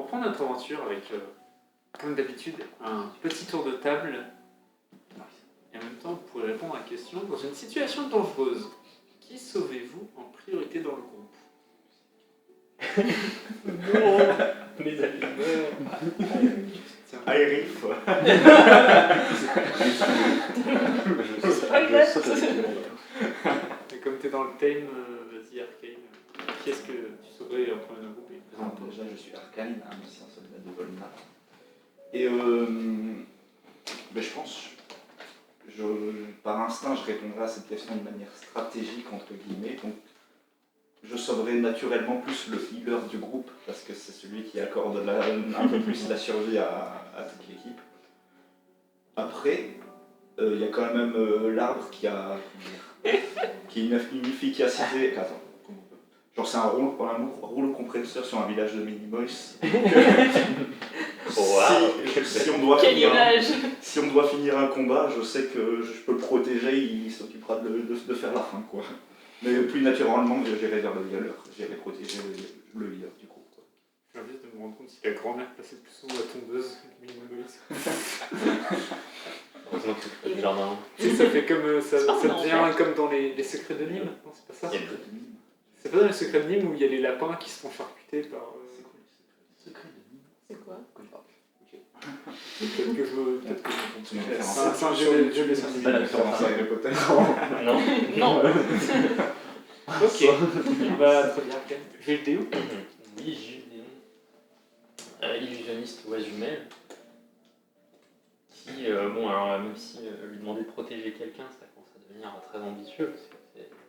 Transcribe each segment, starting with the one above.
reprend notre aventure avec, comme d'habitude, un petit tour de table. Et en même temps, vous pourrez répondre à la question. Dans une situation dangereuse, qui sauvez-vous en priorité dans le groupe? Non, mes amis meurent. Aérif. Je saute à ce moment-là. Et comme tu es dans le thème, vas-y Arcane, qui est-ce que tu sauverais en premier groupe et présente Déjà, je suis Arcane, un ancien soldat de Volna. Et je pense, par instinct, je répondrai à cette question de manière stratégique, entre guillemets. Donc, je sauverai naturellement plus le healer du groupe, parce que c'est celui qui accorde un peu plus la survie à toute l'équipe. Après, il y a quand même l'arbre qui a une efficacité. Attends, comment on peut... Genre, c'est un rouleau compresseur sur un village de Minimoys. Si on doit Quelle image! si on doit finir un combat, je sais que je peux le protéger, il s'occupera de faire la fin, quoi. Mais plus naturellement, j'irai vers le healer, j'irai protéger le healer du groupe. Je viens juste de me rendre compte si la grand-mère passait plus souvent la tondeuse que Minimoys. Heureusement que c'est du jardin. Tu sais, ça fait comme ça C'est pas marrant, devient comme dans les secrets de Nîmes, non c'est pas ça? C'est pas dans les secrets de Nîmes où il y a les lapins qui se font charcuter par. C'est quoi les secrets de Nîmes? C'est quoi? Peut-être que je me trompe. C'est une C'est un référence. jeu de dessin C'est pas la animé. référence à Harry Potter. Non. Non. Ok, bah très bien. J'ai le déo. Oui, Jules illusionniste oiseau jumelle. Qui, bon, alors même si lui demander de protéger quelqu'un, ça commence à devenir très ambitieux. Parce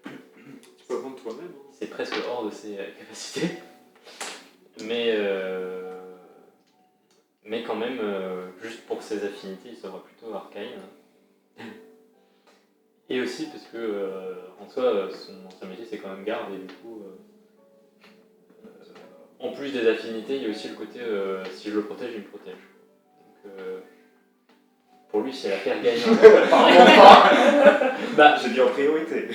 que Tu peux apprendre toi-même. c'est presque hors de ses capacités. Mais quand même, juste pour ses affinités, il sera plutôt Arcane. Et aussi parce que, en soi, son ancien métier c'est quand même garde, et du coup, en plus des affinités, il y a aussi le côté si je le protège, il me protège. Donc, pour lui, c'est la paire gagnante. Bah, J'ai dit en priorité.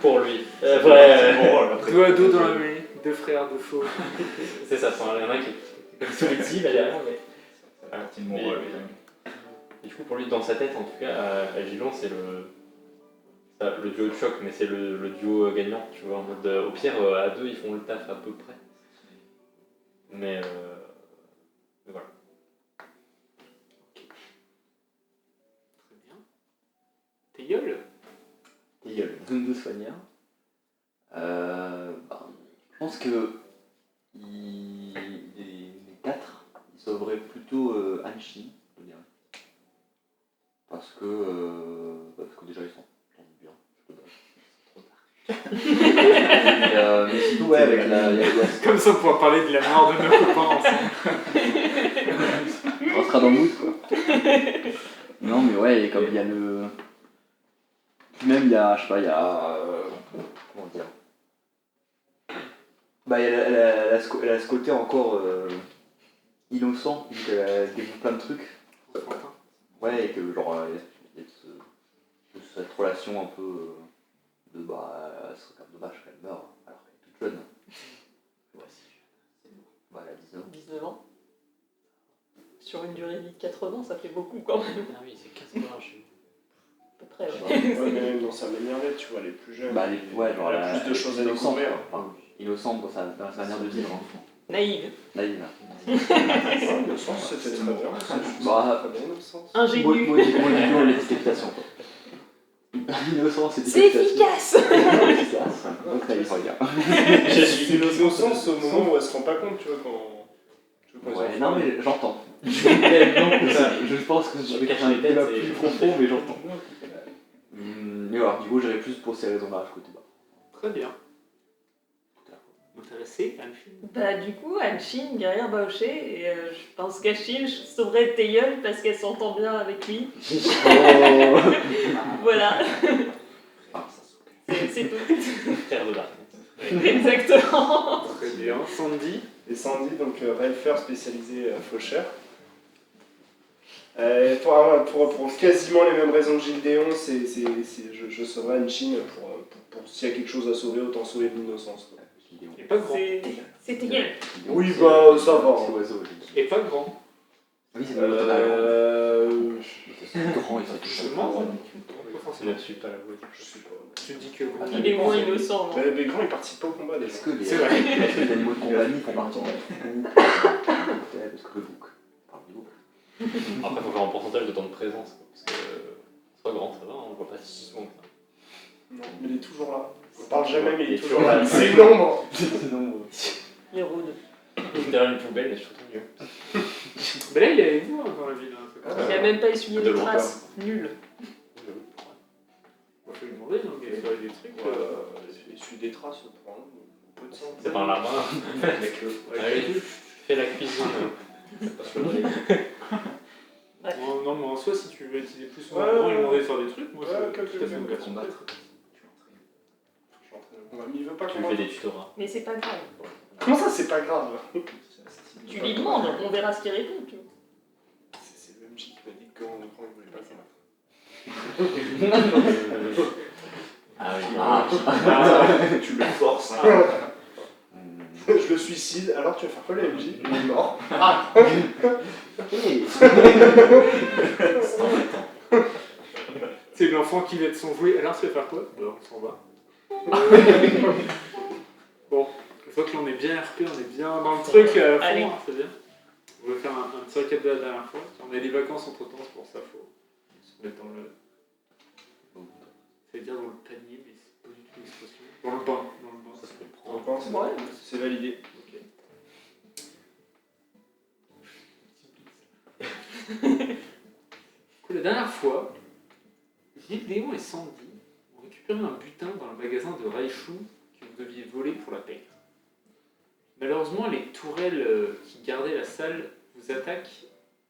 pour lui. C'est mon rôle, après. Dos à dos dans la mêlée, deux frères, deux faux. C'est ça, il y en a qui est solitude derrière, mais. C'est partie de mon Mais- rôle. Et du coup, pour lui, dans sa tête, en tout cas, Agilon, c'est le duo de choc, mais c'est le duo gagnant, tu vois, en mode, au pire, à deux, ils font le taf à peu près. Mais voilà. Très bien. Tes gueules? Zone de soigneur. Je pense que les quatre, ils sauveraient plutôt Anshin, je dirais. Parce que déjà ils sont bien, je te donne. Mais surtout, ouais, avec la. Comme ça, on pourra parler de la mort de nos copains ensemble. On sera dans le mood, quoi. Non, mais ouais, et comme il y a le. Même il y a, je sais pas, il y a. Comment dire? Bah, elle a ce côté encore innocent, vu qu'elle découvre plein de trucs. Ouais, et que genre, il y a cette relation un peu de bah, ce serait quand même dommage qu'elle meure alors qu'elle est toute jeune. Ouais, c'est bon. Bah, elle a 19 ans. 19 ans. Sur une durée de vie de 80, ça fait beaucoup quand même. Ah oui, c'est 80 chez nous. À peu près, ouais. Ouais, mais même dans sa manière d'être, tu vois, elle est plus jeune. Bah, ouais, genre, elle a plus de choses à innocente, découvrir. quoi. Enfin, innocente dans sa manière de vivre. Naïve. Naïve. L'innocence, c'était très bien. Bah, Très bien, l'innocence. Ingénu. Modifions les décapitation. Innocence et C'est décapitation. efficace. Donc naïf, regarde. Je suis l'innocence au moment où elle se rend pas compte, tu vois, quand. Ouais, non mais j'entends. Je pense que je vais cacher un les têtes, débat c'est- plus profond, mais j'entends. Mais alors, du coup, j'irais plus pour ces raisons-là, je côté bas. Très bien. Intéressé, Anne-Fille? Bah du coup, Anshin, guerrière Baoché, et je pense qu'Achille sauverait Taeyeon parce qu'elle s'entend bien avec lui. Voilà, c'est tout. Frère de Dark. Exactement. Très bien. Sandy? Et Sandy, donc Relfer spécialisé faucheur. Pour quasiment les mêmes raisons que Gildéon, je sauverai Anshin pour s'il y a quelque chose à sauver, autant sauver de l'innocence. Il n'est pas grand. C'est Taeyeon. Oui, bah ça va. C'est oiseau, Et pas grand. Oui, c'est total. C'est grand, il Je demande. Pas Je forcément. ne suis pas la voix. Je sais pas. Tu dis que grand. Il est moins innocent. Non Mais les grands, ils participent pas au combat déjà. Est-ce que C'est vrai. les animaux de compagnie font partie du groupe Est-ce que le bouc parle du groupe? Après, il faut faire un pourcentage de temps de présence. Quoi, parce que soit grand, ça va, on ne voit pas si souvent que ça. Non, il est toujours là. On parle jamais, mais il est Il est toujours toujours là. là. C'est l'ombre. Sinon, Il rôde. Derrière une poubelle, je trouve mieux. Mais là, il est avec vous hein, dans la ville. Hein, c'est pas Il a même pas essuyé De les loin. traces. Nul. On peut lui demander, donc il y a des trucs. Il suit des traces pour un peu de sang. C'est pas un lama. Avec le. Allez, fais la cuisine. Parce que le Non, mais en soi, si tu veux utiliser plus souvent Ouais, le grand et ouais. demander de faire des trucs, moi, Ouais, c'est ok, tout à fait ok, ouvert. combattre. Ouais, mais il veut pas Tu qu'on lui fais des tutorats. Mais c'est pas grave. Comment ça, c'est pas grave? Tu lui demandes, on verra ce qu'il répond. Tu vois. C'est le MJ qui m'a dit que quand il voulait pas le combattre. Ah oui. Tu le forces. Hein. Je le suicide, alors tu vas faire quoi le MJ? Il est mort. C'est l'enfant qui vient de son jouet, alors tu vas faire quoi? Bah, on s'en va. Bon, une fois que l'on est bien RP, on est bien dans le truc à fond, Allez. hein, c'est bien. On va faire un petit récap de la dernière fois. On a des vacances entre temps, c'est pour ça faut se mettre dans le. Ça veut dire dans le panier, mais c'est pas du tout l'expression. Dans le bain. Dans le bain. Ça se On comprend. pense, Ouais. c'est validé. Ok. La dernière fois, Léon et Sandy ont récupéré un butin dans le magasin de Raichu que vous deviez voler pour la paix. Malheureusement, les tourelles qui gardaient la salle vous attaquent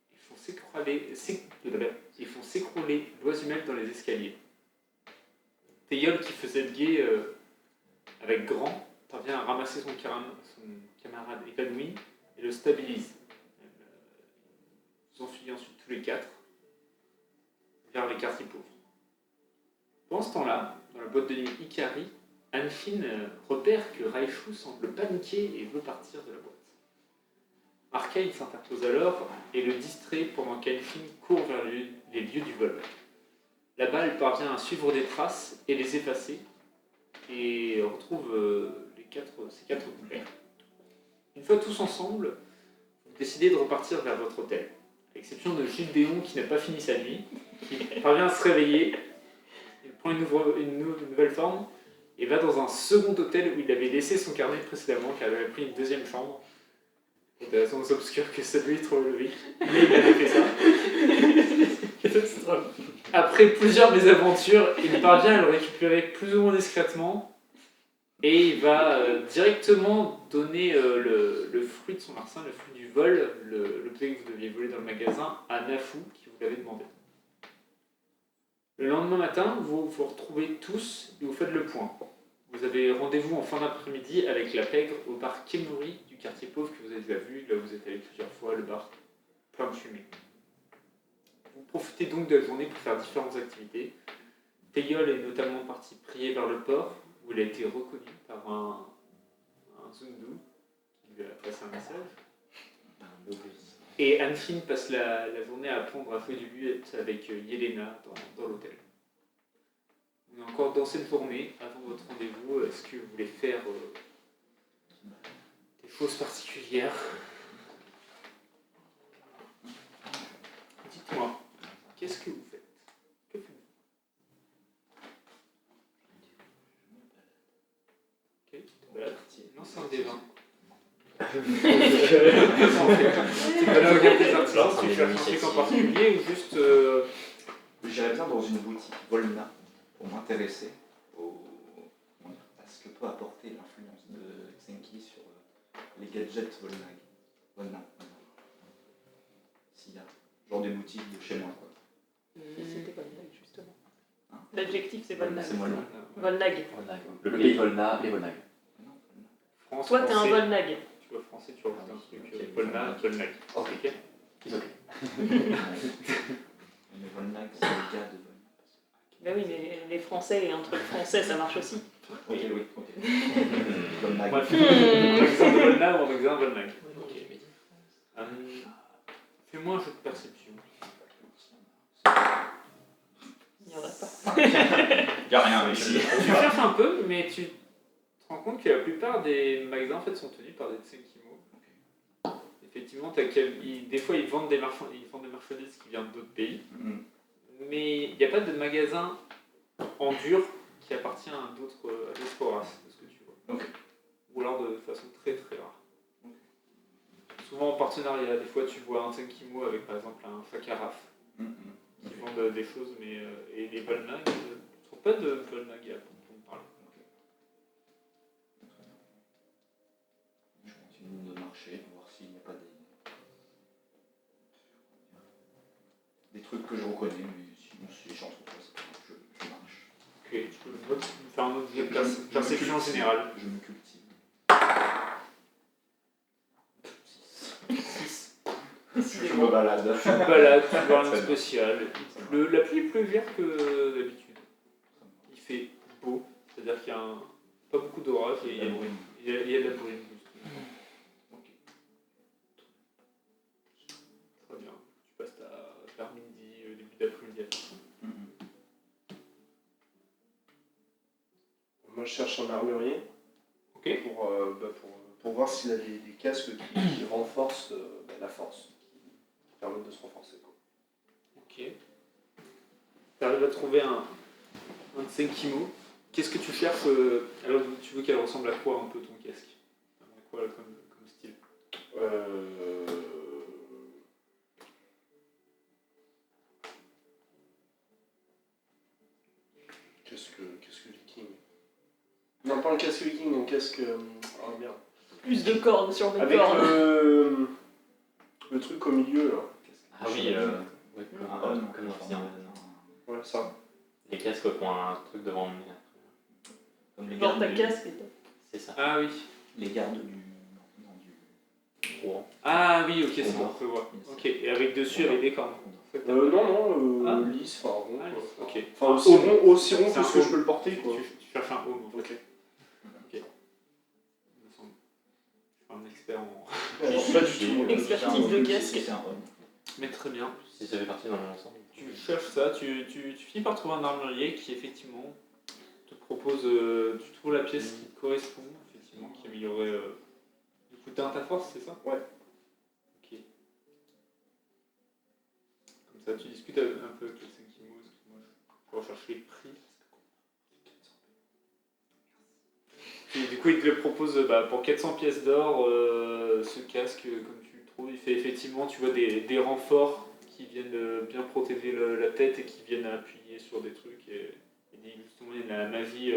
et font s'écrouler l'oisemel dans les escaliers. Théiol, qui faisait le guet avec Grand, parvient à ramasser son camarade épanoui et le stabilise. Vous enfuyez ensuite tous les quatre vers les quartiers pauvres. Pendant ce temps-là, dans la boîte de nuit Ikari, Anfin repère que Raichu semble paniquer et veut partir de la boîte. Arcane s'interpose alors et le distrait pendant qu'Anfin court vers les lieux du vol. La balle parvient à suivre des traces et les effacer et retrouve ces quatre couplets. Une fois tous ensemble, vous décidez de repartir vers votre hôtel. À l'exception de Gilles Déon qui n'a pas fini sa nuit, qui parvient à se réveiller, il prend une nouvelle forme et va dans un second hôtel où il avait laissé son carnet précédemment, car il avait pris une deuxième chambre. Pour des raisons obscures que ça lui trop levé, mais il avait fait ça. Après plusieurs mésaventures, il parvient à le récupérer plus ou moins discrètement et il va directement donner le fruit de son larcin, le fruit du vol, l'objet que vous deviez voler dans le magasin, à Nafu qui vous l'avait demandé. Le lendemain matin, vous vous retrouvez tous et vous faites le point. Vous avez rendez-vous en fin d'après-midi avec la pègre au bar Kemuri du quartier pauvre que vous avez déjà vu, là où vous êtes allé plusieurs fois, le bar plein de fumée. Vous profitez donc de la journée pour faire différentes activités. Théiol est notamment parti prier vers le port, où il a été reconnu par un Zundu qui lui a passé un message. Et Anfin passe la journée à apprendre à feu du lutte avec Yelena dans l'hôtel. On est encore dans cette journée, avant votre rendez-vous, est-ce que vous voulez faire des choses particulières? Dites-moi, qu'est-ce que vous faites? Que faites-vous? Ok, tu te balades. Lance un des 20. Tu te balades, regarde tes artisans, tu fais un truc en particulier ou juste... J'irais bien dans une boutique Volna pour m'intéresser à ce que peut apporter l'influence de Xenki sur les gadgets Volna. S'il y a genre des boutiques de chez moi quoi. C'était Volnag, justement. Hein? L'adjectif, c'est Volnag. C'est Volna. Volnag. Le pays Volna, les Volnag. Non, Volna. France, Toi, t'es un français. Volnag. Tu vois français, tu rajoutes un truc. Volna, Volnag. Ok. Ok. Mais Volna, c'est le gars de Volna. Ben oui, mais les Français et un truc français, ça marche aussi. Ok. Volna. Bref, en exemple de Volna ou en exemple de Volnag. Ok. Fais-moi un jeu de perception. Il n'y en a pas. Y a rien ici. Tu cherches un peu, mais tu te rends compte que la plupart des magasins en fait, sont tenus par des Tsenkimo. Effectivement, des fois ils vendent des marchandises qui viennent d'autres pays, mais il n'y a pas de magasin en dur qui appartient à d'autres races, de ce que tu vois. Ok. Ou alors de façon très très rare. Souvent en partenariat, des fois tu vois un Tsenkimo avec par exemple un Fakaraf qui vendent des choses, mais et les Volnag, je ne trouve pas de Volnag pour me parler. Je continue de marcher pour voir s'il n'y a pas des trucs que je reconnais, mais sinon si j'en trouve pas, c'est pas grave, je marche. Ok, tu peux faire un autre jet de perception générale. Je me cultive. 6. Je me balade. Tu te balades, tu vois rien de spécial. La pluie est plus légère que d'habitude. Il fait beau, c'est-à-dire qu'il y a pas beaucoup d'orage et il y a de la brume. Ok. Très bien. Tu passes vers midi, début d'après-midi à faire ça. Moi, je cherche un armurier. Ok. Pour voir s'il a des casques qui renforcent la force, qui permettent de se renforcer. Quoi. Ok. Tu arrives à trouver un Tsenkimo. Qu'est-ce que tu cherches alors tu veux qu'elle ressemble à quoi un peu ton casque? À quoi comme style? Qu'est-ce que viking? Non, pas un casque viking, un casque... oh merde. Plus de cordes sur mes Avec cordes. le truc au milieu, là. Ah oui, ouais, comme dans Star Wars. Ouais, ça. Les casques qui ont un truc devant le nez. Comme les Genre gardes ta du- casque et tout. C'est ça. Ah oui. Les gardes du... Ah oui, ok, c'est Au bon, bord. on peut voir. Ok, et avec dessus, avec des cornes. Non, lisse, enfin rond. Ah, quoi. ok. Enfin, aussi rond C'est que un ce que home. je peux le porter, quoi. Tu cherches un home. Ok. Il me semble. Je suis pas un expert en. Alors, pas du tout. Expertise de casque. C'est un homme. Mais très bien. Si ça fait partie dans mon ensemble. Tu cherches ça, tu finis par trouver un armurier qui effectivement te propose. Tu trouves la pièce qui te correspond, effectivement, qui améliorerait. Du coup, t'as ta force, c'est ça? Ouais. Ok. Comme ça, tu discutes un peu avec le Senkimo. Excuse-moi, je recherche les prix. Et du coup, il te le propose pour 400 pièces d'or, ce casque, comme tu le trouves. Il fait effectivement, tu vois, des renforts qui viennent bien protéger la tête et qui viennent appuyer sur des trucs. Et il dit justement, il y a de la magie,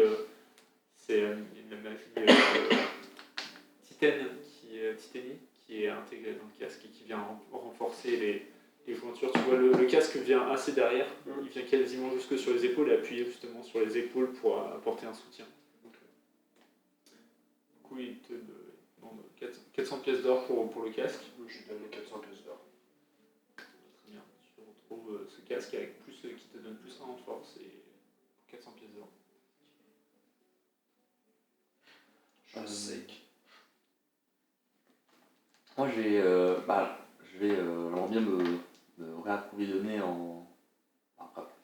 titanie qui est intégrée dans le casque et qui vient renforcer les jointures. Tu vois, le casque vient assez derrière, il vient quasiment jusque sur les épaules et appuyer justement sur les épaules pour apporter un soutien. Du coup, il te demande 400 pièces d'or pour le casque. Je lui donne les 400 pièces d'or. Très bien. Tu retrouves ce casque avec plus qui te donne plus 1 en force et 400 pièces d'or. Sec. Moi je vais j'aimerais bien me réapprovisionner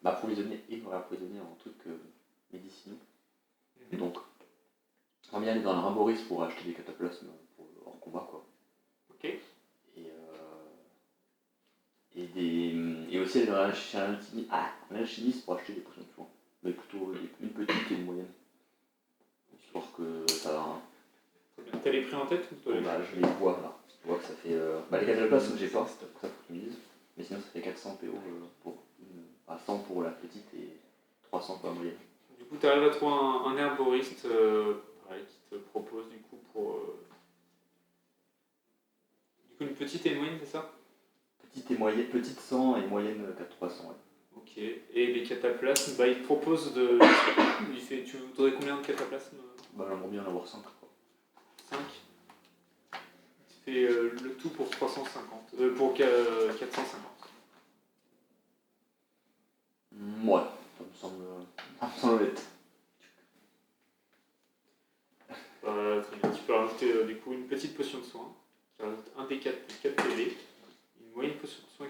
m'approvisionner et me réapprovisionner en trucs médicinaux. Donc j'aimerais bien aller dans l'Arboris pour acheter des cataplasmes pour hors combat quoi. Ok. Et aussi aller chez un alchimiste pour acheter des potions de soin. Mais plutôt une petite et une moyenne. Histoire que ça va. Très bien. T'as les prix en tête ou toi, Je les vois là. Je vois que ça fait. Les cataplasmes j'ai pas, c'est pour ça que tu me dises. Mais sinon ça fait 400 PO pour 100 pour la petite et 300 pour la moyenne. Du coup, tu arrives à trouver un herboriste pareil, qui te propose du coup pour. Du coup, une petite et une moyenne, c'est ça? Petite 100 et moyenne 300. Ouais. Ok. Et les cataplasmes, il te propose de. Tu voudrais combien de cataplasmes? J'aimerais bien en avoir 5 quoi. 5. Il fait le tout pour 350. Pour 450. Ouais, ça me semble honnête. Très bien. Tu peux rajouter du coup une petite potion de soin qui rajoute un des 4 PV, une moyenne potion de soin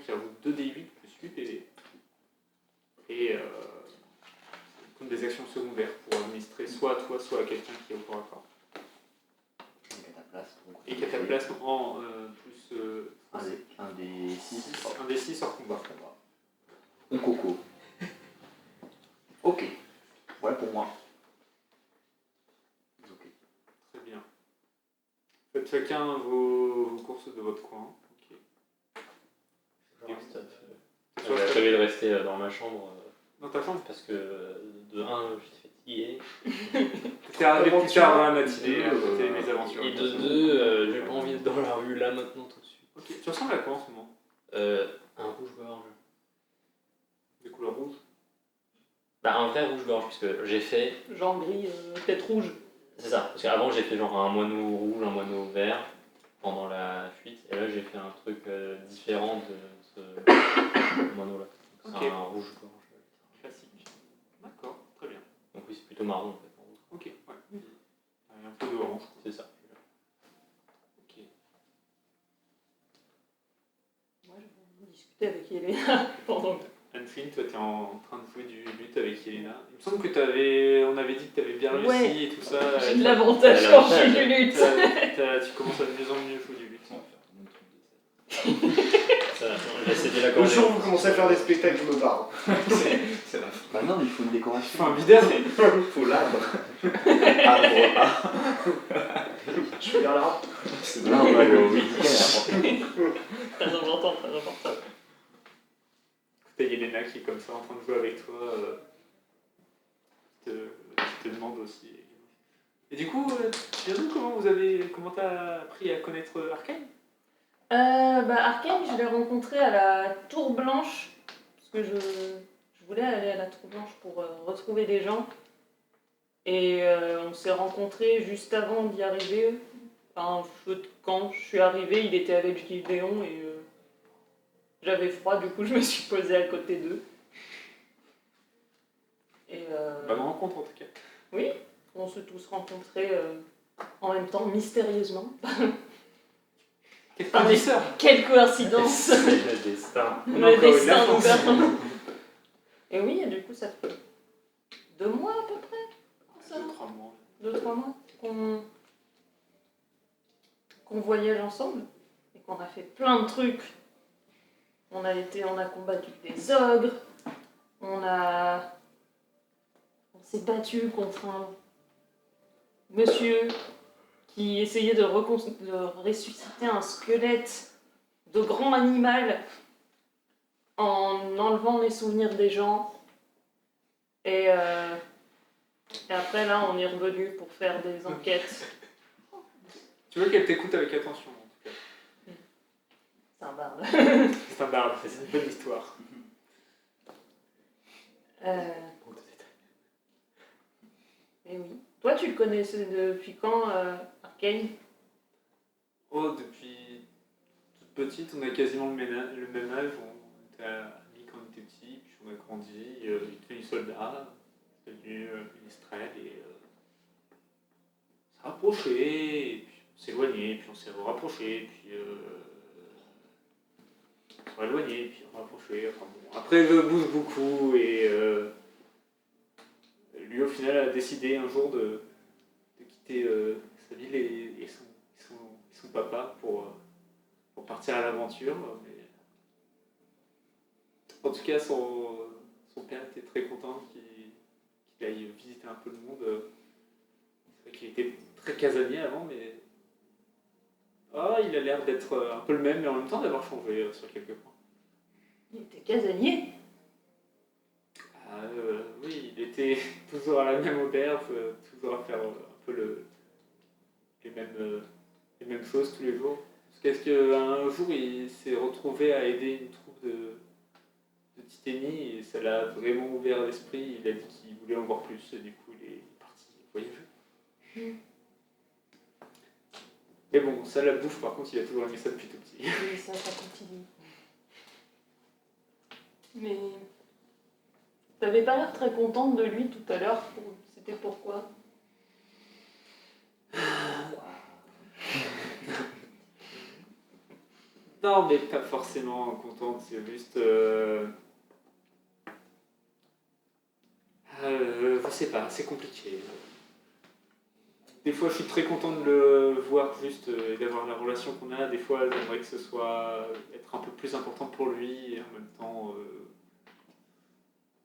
Un des 6. Un des 6 hors combat. Un coco. Ok. Voilà pour moi. Ok. Très bien. Faites chacun vos courses de votre coin. Ok. Je reste, Soit J'avais je- prévu de rester dans ma chambre Dans ta chambre. parce que de 1, j'étais fatigué. T'es arrivé plus tard dans la matinée, Deux, à côté mes aventures. Et de 2, j'ai pas envie d'être dans la rue là maintenant tout de suite. Ok. Tu ressembles à quoi en ce moment? Un rouge-gorge. Des couleurs rouges. Bah un vrai rouge-gorge puisque j'ai fait... Genre gris, tête rouge. C'est ça, parce qu'avant j'ai fait genre un moineau rouge, un moineau vert pendant la fuite et là j'ai fait un truc différent de ce moineau là. C'est Ok. un rouge-gorge. Classique. D'accord. Très bien. Donc oui c'est plutôt marron en fait. En rouge. Ok. Ouais. Un peu d'orange. C'est ça. Ok. Moi, je vais discuter avec Elena pendant que... Anne-Fine, toi t'es en train de jouer du luth avec Yelena. Il me semble que on avait dit que t'avais bien réussi Ouais. et tout ça. J'ai de l'avantage Elle a quand je l'avantage. suis du lutte. Tu commences à de mieux en mieux jouer du luth. On va faire un autre truc de ça. Ça, j'ai cédé la Le corde. jour où vous commencez à faire des spectacles, je me barre. C'est la fin. Bah non, il faut une décoration. Enfin, vidéo. Faut l'arbre. Arbre. Je vais vers l'arbre. C'est Non, bon. bah, le week-end, Très important, très important. T'as Yelena qui est comme ça en train de jouer avec toi. Qui te demande aussi. Et du coup, tu viens d'où? Comment t'as appris à connaître Arcane? Arcane, je l'ai rencontré à la Tour Blanche, parce que je voulais aller à la Tour Blanche pour retrouver des gens. Et on s'est rencontrés juste avant d'y arriver, à un feu de camp. Je suis arrivée, il était avec Gideon et j'avais froid, du coup je me suis posée à côté d'eux. Et Bonne rencontre en tout cas. on s'est tous rencontrés en même temps, mystérieusement. Quelle Par des- connaisseur. Quelle coïncidence! C'est le destin. On a Le encore une destin nous avance. donne. Et oui, et du coup, ça fait 2 mois à peu près, ça, 2-3 mois. 2-3 mois, qu'on voyage ensemble et qu'on a fait plein de trucs. On a combattu des ogres, on s'est battu contre un monsieur qui essayait de ressusciter un squelette de grand animal en enlevant les souvenirs des gens. Et après, là, on est revenu pour faire des enquêtes. Tu vois qu'elle t'écoute avec attention en tout cas. C'est un barde. C'est un barde, c'est une bonne histoire. Et oui. Toi, tu le connaissais depuis quand, Arcane? Oh, depuis toute petite, on a quasiment le même âge. On était amis quand on était petit, puis on a grandi. Il est devenu soldat, il est devenu ministrel et on s'est rapproché, et puis on s'est éloigné, puis on s'est rapproché, puis on s'est éloigné, puis on s'est rapproché. Enfin bon, après, je bouge beaucoup et lui, au final, a décidé un jour de quitter sa ville et son papa pour partir à l'aventure. Mais... En tout cas, son père était très content qu'il aille visiter un peu le monde. C'est vrai qu'il était très casanier avant, mais il a l'air d'être un peu le même, mais en même temps d'avoir changé sur quelques points. Il était casanier. Oui, il était toujours à la même auberge, toujours à faire un peu les mêmes choses tous les jours. Jusqu'à ce qu'un jour, il s'est retrouvé à aider une troupe de Titénie et ça l'a vraiment ouvert l'esprit. Il a dit qu'il voulait en voir plus et du coup, il est parti voyager. Mais bon, ça, la bouffe, par contre, il a toujours aimé ça depuis tout petit. Oui, ça continue. Mais t'avais pas l'air très contente de lui tout à l'heure. C'était pourquoi? Non, mais pas forcément contente, c'est juste... je sais pas, c'est compliqué. des fois, je suis très content de le voir juste et d'avoir la relation qu'on a. Des fois, j'aimerais que ce soit être un peu plus important pour lui et en même temps,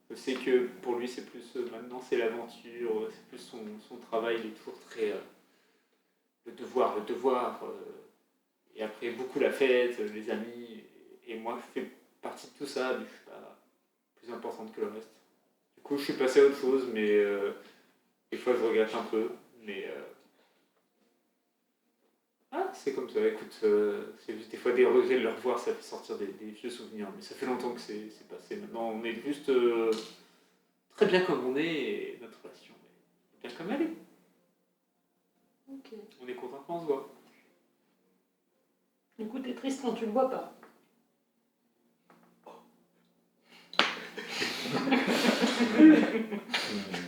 je sais que pour lui, c'est plus maintenant, c'est l'aventure, c'est plus son travail. Il est toujours très le devoir. Et après, beaucoup la fête, les amis. Et moi, je fais partie de tout ça, mais je suis pas plus importante que le reste. Du coup, je suis passé à autre chose, mais des fois, je regrette un peu. Mais c'est comme ça. Écoute, c'est juste des fois des regrets de le revoir, ça fait sortir des vieux souvenirs. Mais ça fait longtemps que c'est passé. Maintenant, on est juste très bien comme on est et notre relation est bien comme elle est. Ok. On est content quand on se voit. Du coup, t'es triste quand tu le vois pas.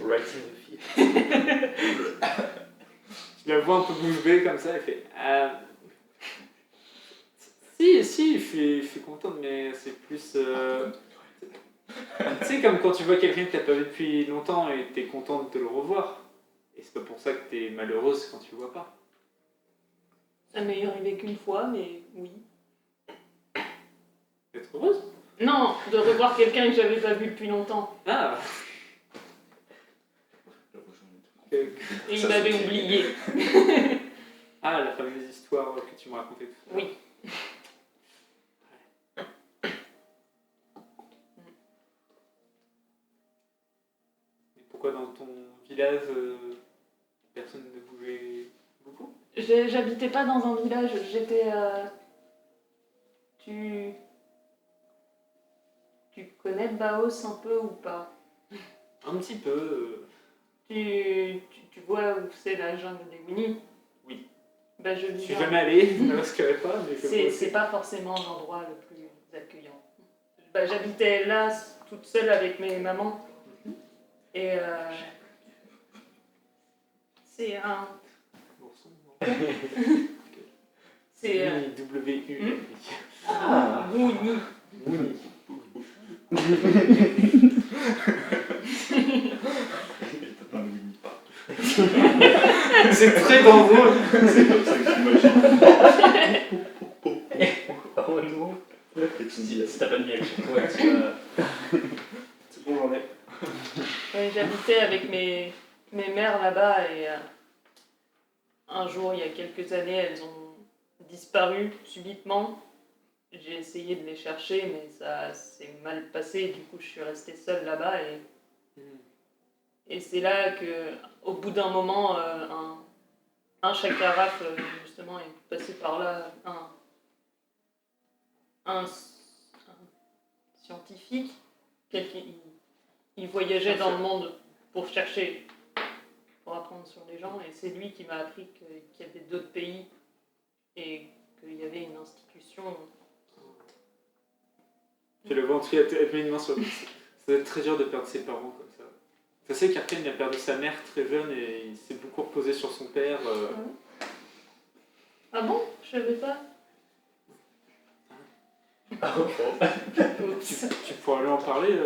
Right in the field. Je la vois un peu bouche bée comme ça, elle fait si, je suis contente, mais c'est plus. Tu sais, comme quand tu vois quelqu'un que t'as pas vu depuis longtemps et t'es contente de le revoir. Et c'est pas pour ça que t'es malheureuse quand tu le vois pas. Ça m'est arrivé qu'une fois, mais oui. D'être heureuse. Non, de revoir quelqu'un que j'avais pas vu depuis longtemps. Ah Et il m'avait oublié. Ah, la fameuse histoire que tu m'as racontée tout à l'heure. Oui. Et pourquoi dans ton village, personne ne bougeait beaucoup? J'habitais pas dans un village, j'étais. Tu connais Baos un peu ou pas? Un petit peu. Tu vois où c'est la jungle des Winnie? Oui. Bah, je Je vis suis là. jamais allé, je ne risquerais pas, mais je vois C'est pas forcément l'endroit le plus accueillant. Bah, j'habitais là toute seule avec mes mamans. Et c'est un. Bourson, non. C'est. W-U. Winnie. Winnie. C'est très dangereux. C'est comme ça que j'imagine. Oh non. Et tu me dis, Si t'as pas de miel sur toi, tu vas. C'est bon, j'en ai. Ouais, j'habitais avec mes mères là-bas et un jour, il y a quelques années, elles ont disparu subitement. J'ai essayé de les chercher, mais ça s'est mal passé. Du coup, je suis restée seule là-bas et c'est là que, au bout d'un moment, un chacaraf justement est passé par là, un scientifique, il voyageait dans le monde pour chercher, pour apprendre sur les gens, et c'est lui qui m'a appris qu'il y avait d'autres pays et qu'il y avait une institution. Je le vois en tout cas, elle te met une main sur le. Ça doit être très dur de perdre ses parents comme ça. Je sais qu'Arkane a perdu sa mère très jeune et il s'est beaucoup reposé sur son père. Ah bon? Je savais pas. Tu pourras lui en parler.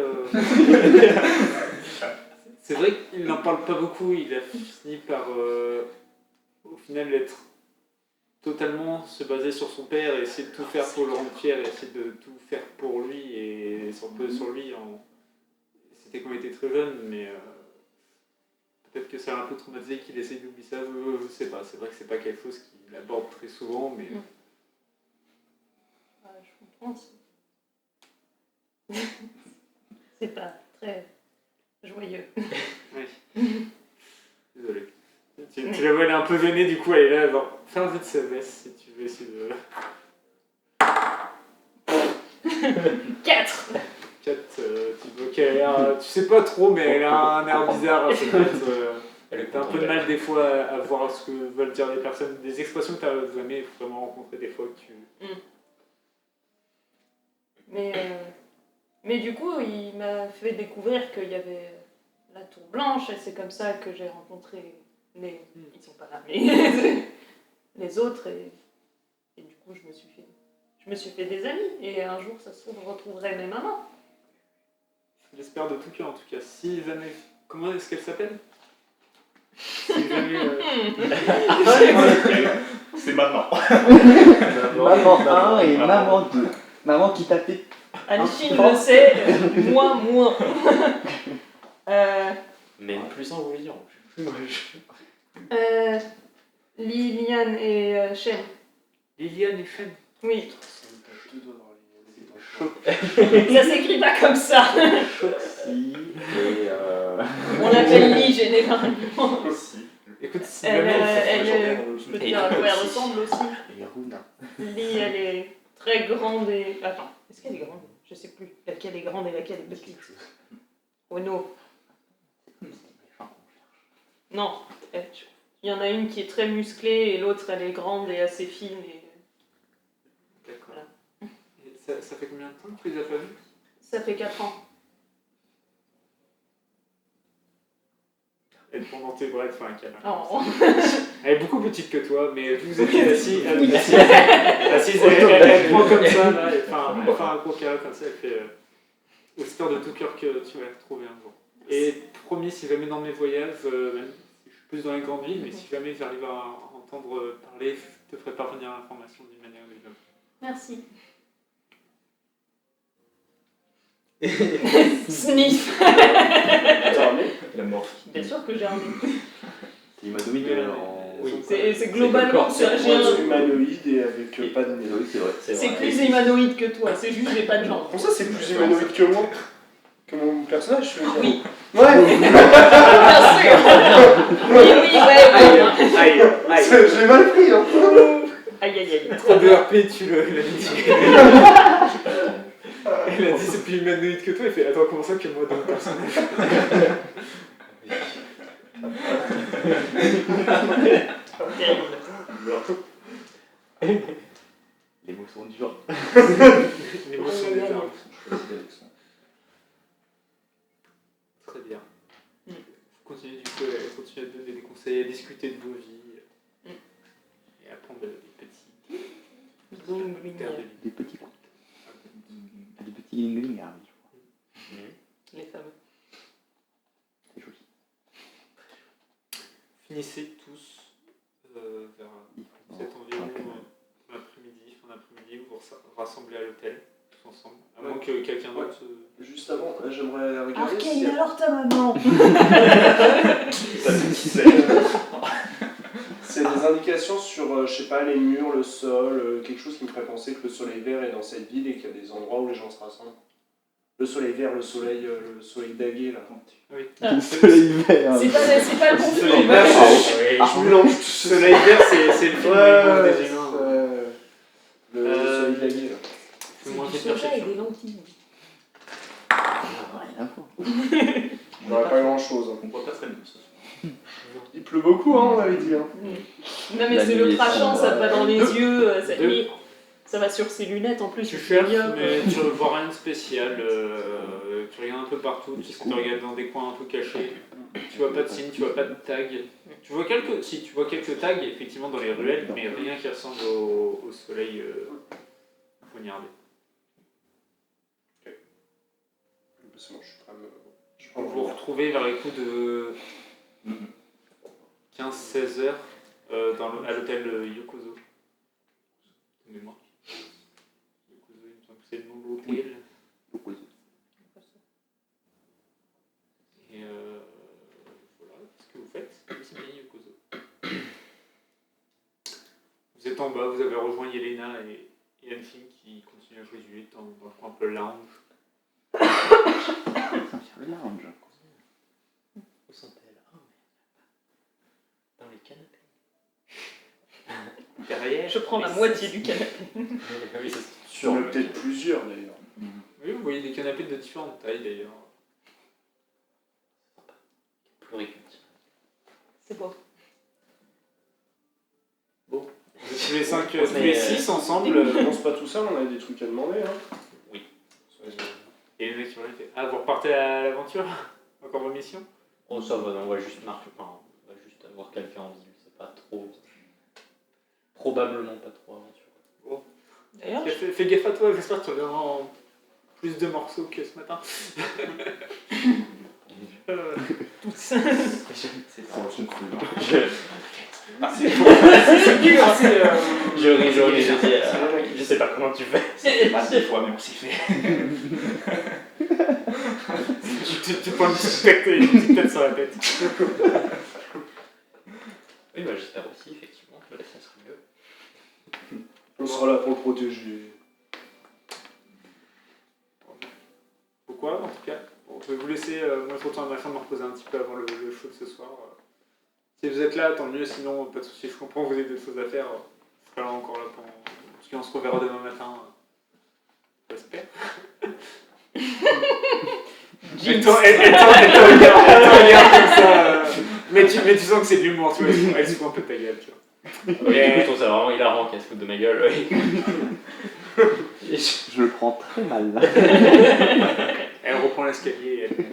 C'est vrai qu'il n'en parle pas beaucoup. Il a fini par, au final, être totalement se baser sur son père et essayer de tout faire pour le rendre fier et essayer de tout faire pour lui et se reposer sur lui. C'était quand il était très jeune, mais peut-être que ça a un peu traumatisé qu'il essaye d'oublier ça. Je sais pas. C'est vrai que c'est pas quelque chose qu'il aborde très souvent, mais. Je comprends. C'est pas très joyeux. Oui. Désolé. Tu la vois, elle est un peu gênée, du coup, elle est là. Bon, fais un jeu de sagesse si tu veux essayer de. 4. 4, tu vois qu'elle a l'air. Tu sais pas trop, mais elle a un air bizarre. C'est peut-être. T'as un peu de mal des fois à voir ce que veulent dire les personnes, des expressions que t'as jamais vraiment rencontrées des fois que tu. Mais du coup, il m'a fait découvrir qu'il y avait la Tour Blanche et c'est comme ça que j'ai rencontré ils sont pas là, mais les autres et du coup je me suis fait des amis et un jour ça se trouve je retrouverai mes mamans. J'espère de tout cœur en tout cas. Si jamais. Comment est-ce qu'elle s'appelle? Si jamais. C'est maintenant. Maman 1 et maman 2. Maman qui tapait. Alchine le sait, moi moins. Mais plus un, vous voulez dire. Liliane et Shen. Liliane et Fen. Oui, Deux doigts dans les- ça s'écrit pas comme ça. Si. Et On l'appelle Li généralement. Aussi. Écoute, si Elle, jamais. je peux te dire à quoi elle ressemble aussi. et Runa. Li, elle est très grande et. Attends, est-ce qu'elle est grande? Je sais plus. Laquelle est grande et laquelle est petite. Oh non. Non. Il y en a une qui est très musclée et l'autre elle est grande et assez fine. Et... D'accord. Et ça fait combien de temps que tu les as pas vus? Ça fait 4 ans. Et pendant tes bras, elle te fait un câlin. Oh. Elle est beaucoup plus petite que toi, mais vous étiez assise, elle prend comme ça, là, elle fait un gros câlin comme ça, elle fait j'espère de tout cœur que tu vas la retrouver un jour. Et promis, si jamais dans mes voyages, même si je suis plus dans les grandes villes, mais si jamais j'arrive à entendre parler, je te ferai parvenir l'information d'une manière ou d'une autre. Merci. Sniff. Attends, mais La mort. Bien sûr que j'ai un nez. C'est humanoïde en. Oui. C'est globalement, c'est j'ai un un... humanoïde et avec pas de nez. Oui, c'est vrai. C'est plus humanoïde que toi, c'est juste j'ai pas de jambes. Pour ça, c'est plus humanoïde que moi. Que mon personnage, je veux dire. Oui, Ouais. bien sûr. Oui, ouais. Aïe, Je l'ai mal pris, hein. Aïe, aïe, aïe. trop de RP, tu l'as dit. Elle a dit c'est plus humanoïde que toi, elle fait attends, comment ça que moi dans mon personnage? Les mots sont durs. L'émotion des armes. Très bien. Mm. Vous continuez du coup à continuer à donner des conseils, à discuter de vos vies et à prendre des petits Boum, boum, terres de vie. Des petits coups. Des petits gling je crois. les fameux. C'est joli. Finissez tous vers cet environ l'après-midi, fin d'après-midi, vous vous rassemblez à l'hôtel, tous ensemble. À moins que quelqu'un d'autre. Juste avant, j'aimerais regarder Arcane, alors ta maman. s'il y a des indications sur, je sais pas, les murs, le sol, quelque chose qui me ferait penser que le soleil vert est dans cette ville et qu'il y a des endroits où les gens se rassemblent. Le soleil vert, le soleil dagué, là. Oui. Le soleil vert. C'est pas le bon Soleil film. vert, Je mélange tout Soleil vert, c'est le film des humains. Le soleil dagué, là. Fais-moi C'est une du soja et perception. des lentilles. Rien à voir. J'aurais pas grand chose. On voit pas très bien ça. Il pleut beaucoup, hein, on avait dit. Hein. Non mais La c'est nuit le est crachant, ça sombre. va dans les yeux, ça, Deux. et ça va sur ses lunettes en plus. Tu c'est cherches, bien. mais tu ne vois rien de spécial. Tu regardes un peu partout, tu regardes dans des coins un peu cachés. Tu vois pas de signes, tu vois pas de tags. Tu vois quelques tags effectivement dans les ruelles, mais rien qui ressemble au soleil poignardé. C'est bon, je suis prêt à me... Vous vous retrouvez vers les coups de 15-16 heures à l'hôtel Yokozo. De mémoire. Yokozo, il me semble que c'est le nom de l'hôtel. Et voilà, ce que vous faites, c'est bien Yokozo. Vous êtes en bas, vous avez rejoint Yelena et Anfing qui continuent à jouer du luth dans le coin un peu lounge. Sur le lounge. Où sont-elles? Dans les canapés. Derrière. Je prends la moitié du canapé. Oui, c'est Il y en a peut-être plusieurs, d'ailleurs. Oui, vous voyez des canapés de différentes tailles d'ailleurs. pluriculture. C'est beau. Vous êtes tous les 5, tous les 6 ensemble. On pense pas tout ça, on a des trucs à demander. Hein. Oui. Et le mec qui fait ah, vous repartez à l'aventure? Encore vos missions? Oh, ça va, on va juste marcher. Enfin, on va juste avoir quelqu'un en ville, c'est pas trop. Probablement pas trop aventure. D'ailleurs, Fais gaffe à toi, j'espère que tu reviendras en plus de morceaux que ce matin. Toutes. C'est pas son cru. Je ris, je dis, je sais pas comment tu fais. C'est pas des fois, mais on s'y fait. Tu prends une petite tête sur la tête. Oui, bah j'espère aussi, effectivement, que ça sera mieux. On sera là pour le protéger. Pourquoi, en tout cas? Bon, je vais vous laisser, moi je retourne à ma chambre me reposer un petit peu avant le show de ce soir. Si vous êtes là, tant mieux, sinon pas de soucis, je comprends, vous avez d'autres choses à faire. Je serai là encore là pendant... Parce qu'on se reverra demain matin. J'espère. Elle te regarde comme ça. Mais tu sens que c'est de l'humour, tu vois, elle se fout un peu de ta gueule, tu vois. Oui, du coup, je trouve ça vraiment hilarant qu'elle se foute de ma gueule. Oui. Je le prends très mal là. Elle reprend l'escalier et elle monte.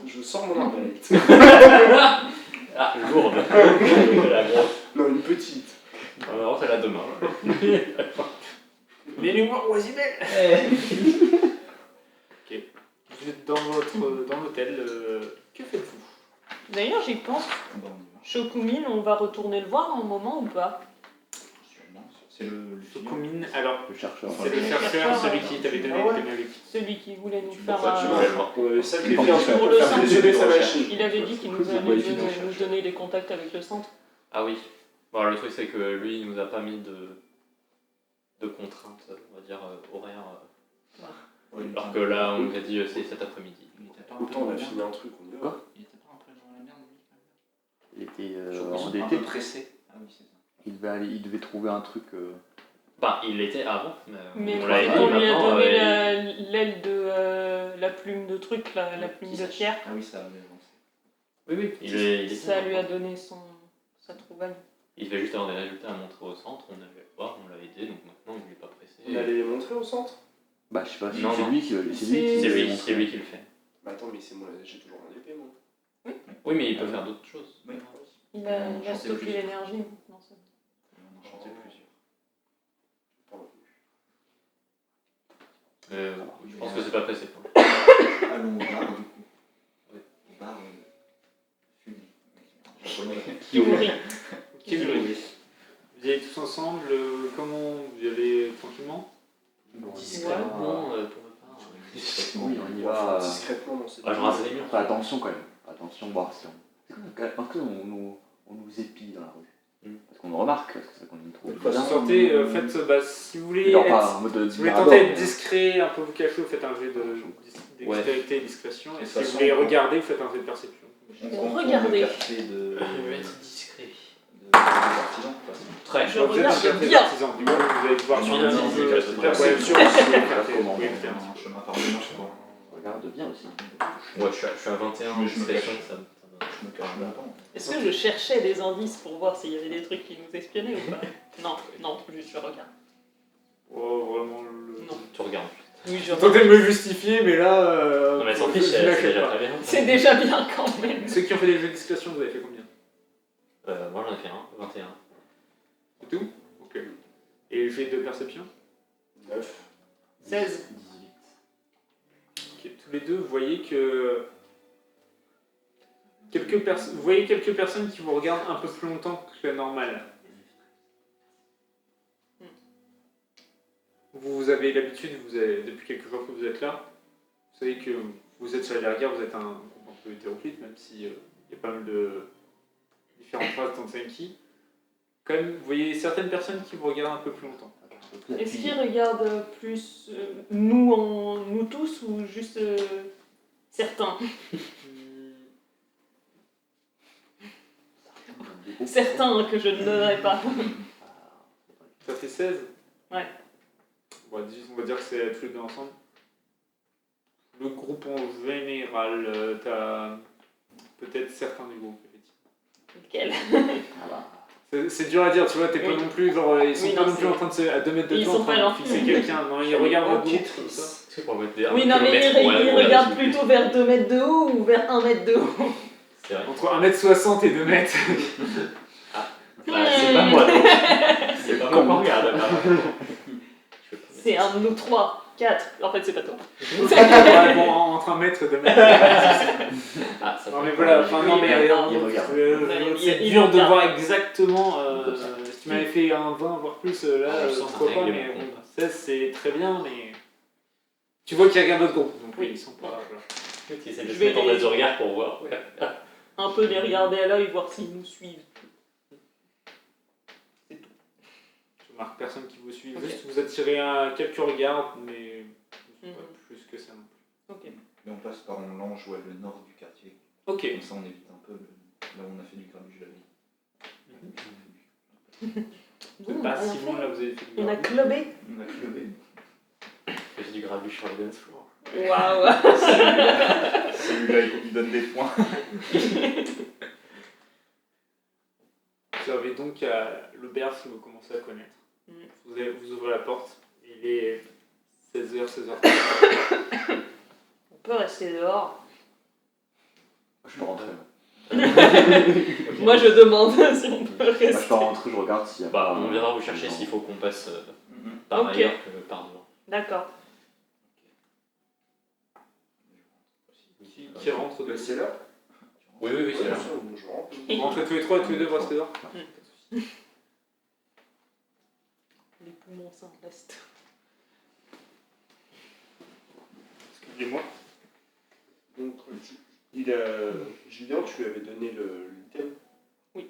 Je sors mon arbalète. Ah, lourde. La grosse. Non, une petite. Alors, c'est la demain. Mais l'humour oisibel. Ok. Vous êtes dans l'hôtel. Que faites-vous? D'ailleurs, j'y pense. Bon, Shokumin, on va retourner le voir un moment ou pas? sûrement. C'est le film. Shokumin, alors, Le chercheur. c'est le chercheur, celui qui t'avait donné Ah ouais. les pénalités. Celui qui voulait nous Tu faire vois, tu un... vois. On avait sacrifié Pour un truc pour le faire centre. fonctionner sa machine. Il avait dit qu'il nous Ouais, allait il fait des nous donner des contacts avec le centre. Ah oui. Bon, le truc, c'est que lui, il nous a pas mis de contraintes, on va dire, horaires. Ouais, il Alors que là, on nous a dit c'est cet après-midi. était pas un peu Autant dans on a la fini merde. un truc, on y va. Il était pas un peu dans la merde, lui, Il était quand même. en Un DT. peu pressé. Ah oui, c'est ça. Il devait trouver un truc. Bah, il l'était avant, Mais on l'a dit on lui a maintenant. donné l'aile de la plume de truc, la plume de pierre. Ah oui, ça avait avancé. Oui, oui, il est Ça lui a donné sa trouvaille. Il devait juste avoir des résultats à montrer au centre, on avait voir, on l'a aidé, donc maintenant il n'est pas pressé. On allait les montrer au centre. Bah, je sais pas, Non, c'est non. lui qui C'est lui qui le fait. Bah attends, mais c'est moi, j'ai toujours un épée, moi. Oui, mais il peut faire d'autres choses. Oui. Il a J'en sais stocké plus. l'énergie maintenant. On en chantait plusieurs. Je pense que c'est pas pressé. Allons au bar, du coup. Oui. Au bar, fumé. Japonais. Kimuri. Kimuri. Vous y allez tous ensemble, comment vous y allez tranquillement? Discrètement, pour ma part. Oui, on y va. Discrètement dans cette. Ah, je rase les murs. Fais attention quand même. Attention, voir si on. Est-ce qu'on nous épie dans la rue? Parce qu'on nous remarque, parce que c'est qu'on nous trouve. Vous sortez, faites, bah, si vous voulez Genre être... pas en mode Si vous voulez mirador, tenter d'être mais- discret, un peu vous cacher, vous faites un jet d'extérité et discrétion. Et si vous voulez regarder, vous faites un jet de perception. Regardez. Le café de. Je vais être discret. de artisans, de toute façon. Très. Je Vous êtes un regarde café bien. d'artisan. Du coup, vous allez devoir Sur sur un un indice, perception, Ouais, c'est comment oui, on Un chemin parlementaire, je crois. Regarde bien aussi. Ouais, je suis à 21 Je me discrétion, cache. ça me. Je me cache longtemps. Est-ce que je cherchais des indices pour voir s'il y avait des trucs qui nous espionnaient ou pas? Non, juste je regarde. Oh, vraiment le... Non. Tu regardes. Oui, je Tentez de me justifier, mais là... Non, mais elle s'en fiche, je c'est lâche déjà pas. très bien. C'est déjà bien quand même. Ceux qui ont fait des jeux de discrétion, vous avez fait combien? Moi j'en ai fait un, 21. C'est tout? Ok. Et le jet de perception? 9. 16. 18. Ok, tous les deux, vous voyez que... Vous voyez quelques personnes qui vous regardent un peu plus longtemps que la normale. Vous avez l'habitude, depuis quelques jours que vous êtes là, vous savez que vous êtes sur la guerre, vous êtes un groupe un peu hétéroclite, même s'il y a pas mal de différentes phrases dans Tsenki. Quand même, vous voyez certaines personnes qui vous regardent un peu plus longtemps. Est-ce qu'ils regardent plus nous tous ou juste certains? Certains que je ne donnerai pas. Ça fait 16? Ouais. Bon, 18, on va dire que c'est tous les deux ensemble. Le groupe en général, t'as peut-être certains du groupe, effectivement. Lequel? C'est dur à dire, tu vois, t'es pas Oui. non plus, genre, ils sont Oui, pas non, non plus en train de à 2 mètres de Ils temps sont en train pas de là. fixer quelqu'un, non, ils regardent le groupe comme ça. Est-ce que pour mettre des Oui, non, mais ils regardent plutôt vers 2 mètres de haut ou vers 1 mètre de haut. C'est vrai. Entre 1m60 et 2 mètres. Bah, c'est pas moi donc. C'est pas moi qu'on regarde. apparemment. Je peux pas C'est un de nous 3, 4. En fait, c'est pas toi. Ouais, bon, entre un mètre et 2 mètres. Ah, ça Non fait mais voilà, pas- enfin non mais regarde, il regarde. c'est Il dur de regarde. voir exactement, Comme ça. si tu m'avais fait un 20 voire plus là, Ah, je sens pourquoi un pas, règlement mais de bon, compte. 16 c'est très bien, mais tu vois qu'il y a quelqu'un d'autre groupe, donc Oui. ils sont pas... Voilà. Tu essaies de Je se vais mettre en les- face de regard pour voir. Ouais. Un peu les regarder à l'œil, voir s'ils nous suivent. Je remarque personne qui vous suit, Ok. juste vous attirez quelques regards, mais pas plus que ça non plus. Ok. Mais on passe par Onlange, ouais, le nord du quartier. Ok. Comme ça, on évite un peu là où on a fait du grabuge la veille. C'est Bon, pas on a si loin fait- là, vous avez fait du On a grabuge. clubé. On a clubé. Fais du grabuge sur le dance floor. Waouh. Celui-là, il donne des points. Vous arrivez donc à l'auberge que vous commencez à connaître. Mm. Vous ouvrez la porte, il est 16h, 16h30. On peut rester dehors. Je peux rentrer. Moi, je demande si on peut Moi, rester. je peux rentrer, je regarde s'il y a Bah, pas- on viendra vous chercher s'il faut qu'on passe Mhm. par Ok. ailleurs que par devant. D'accord. Qui rentre de... C'est là. Oui, c'est là. Je rentre. Vous rentrez tous les trois vous restez dehors. Les poumons s'en restent. Excusez-moi. Donc, Julien, tu lui avais donné l'item. Je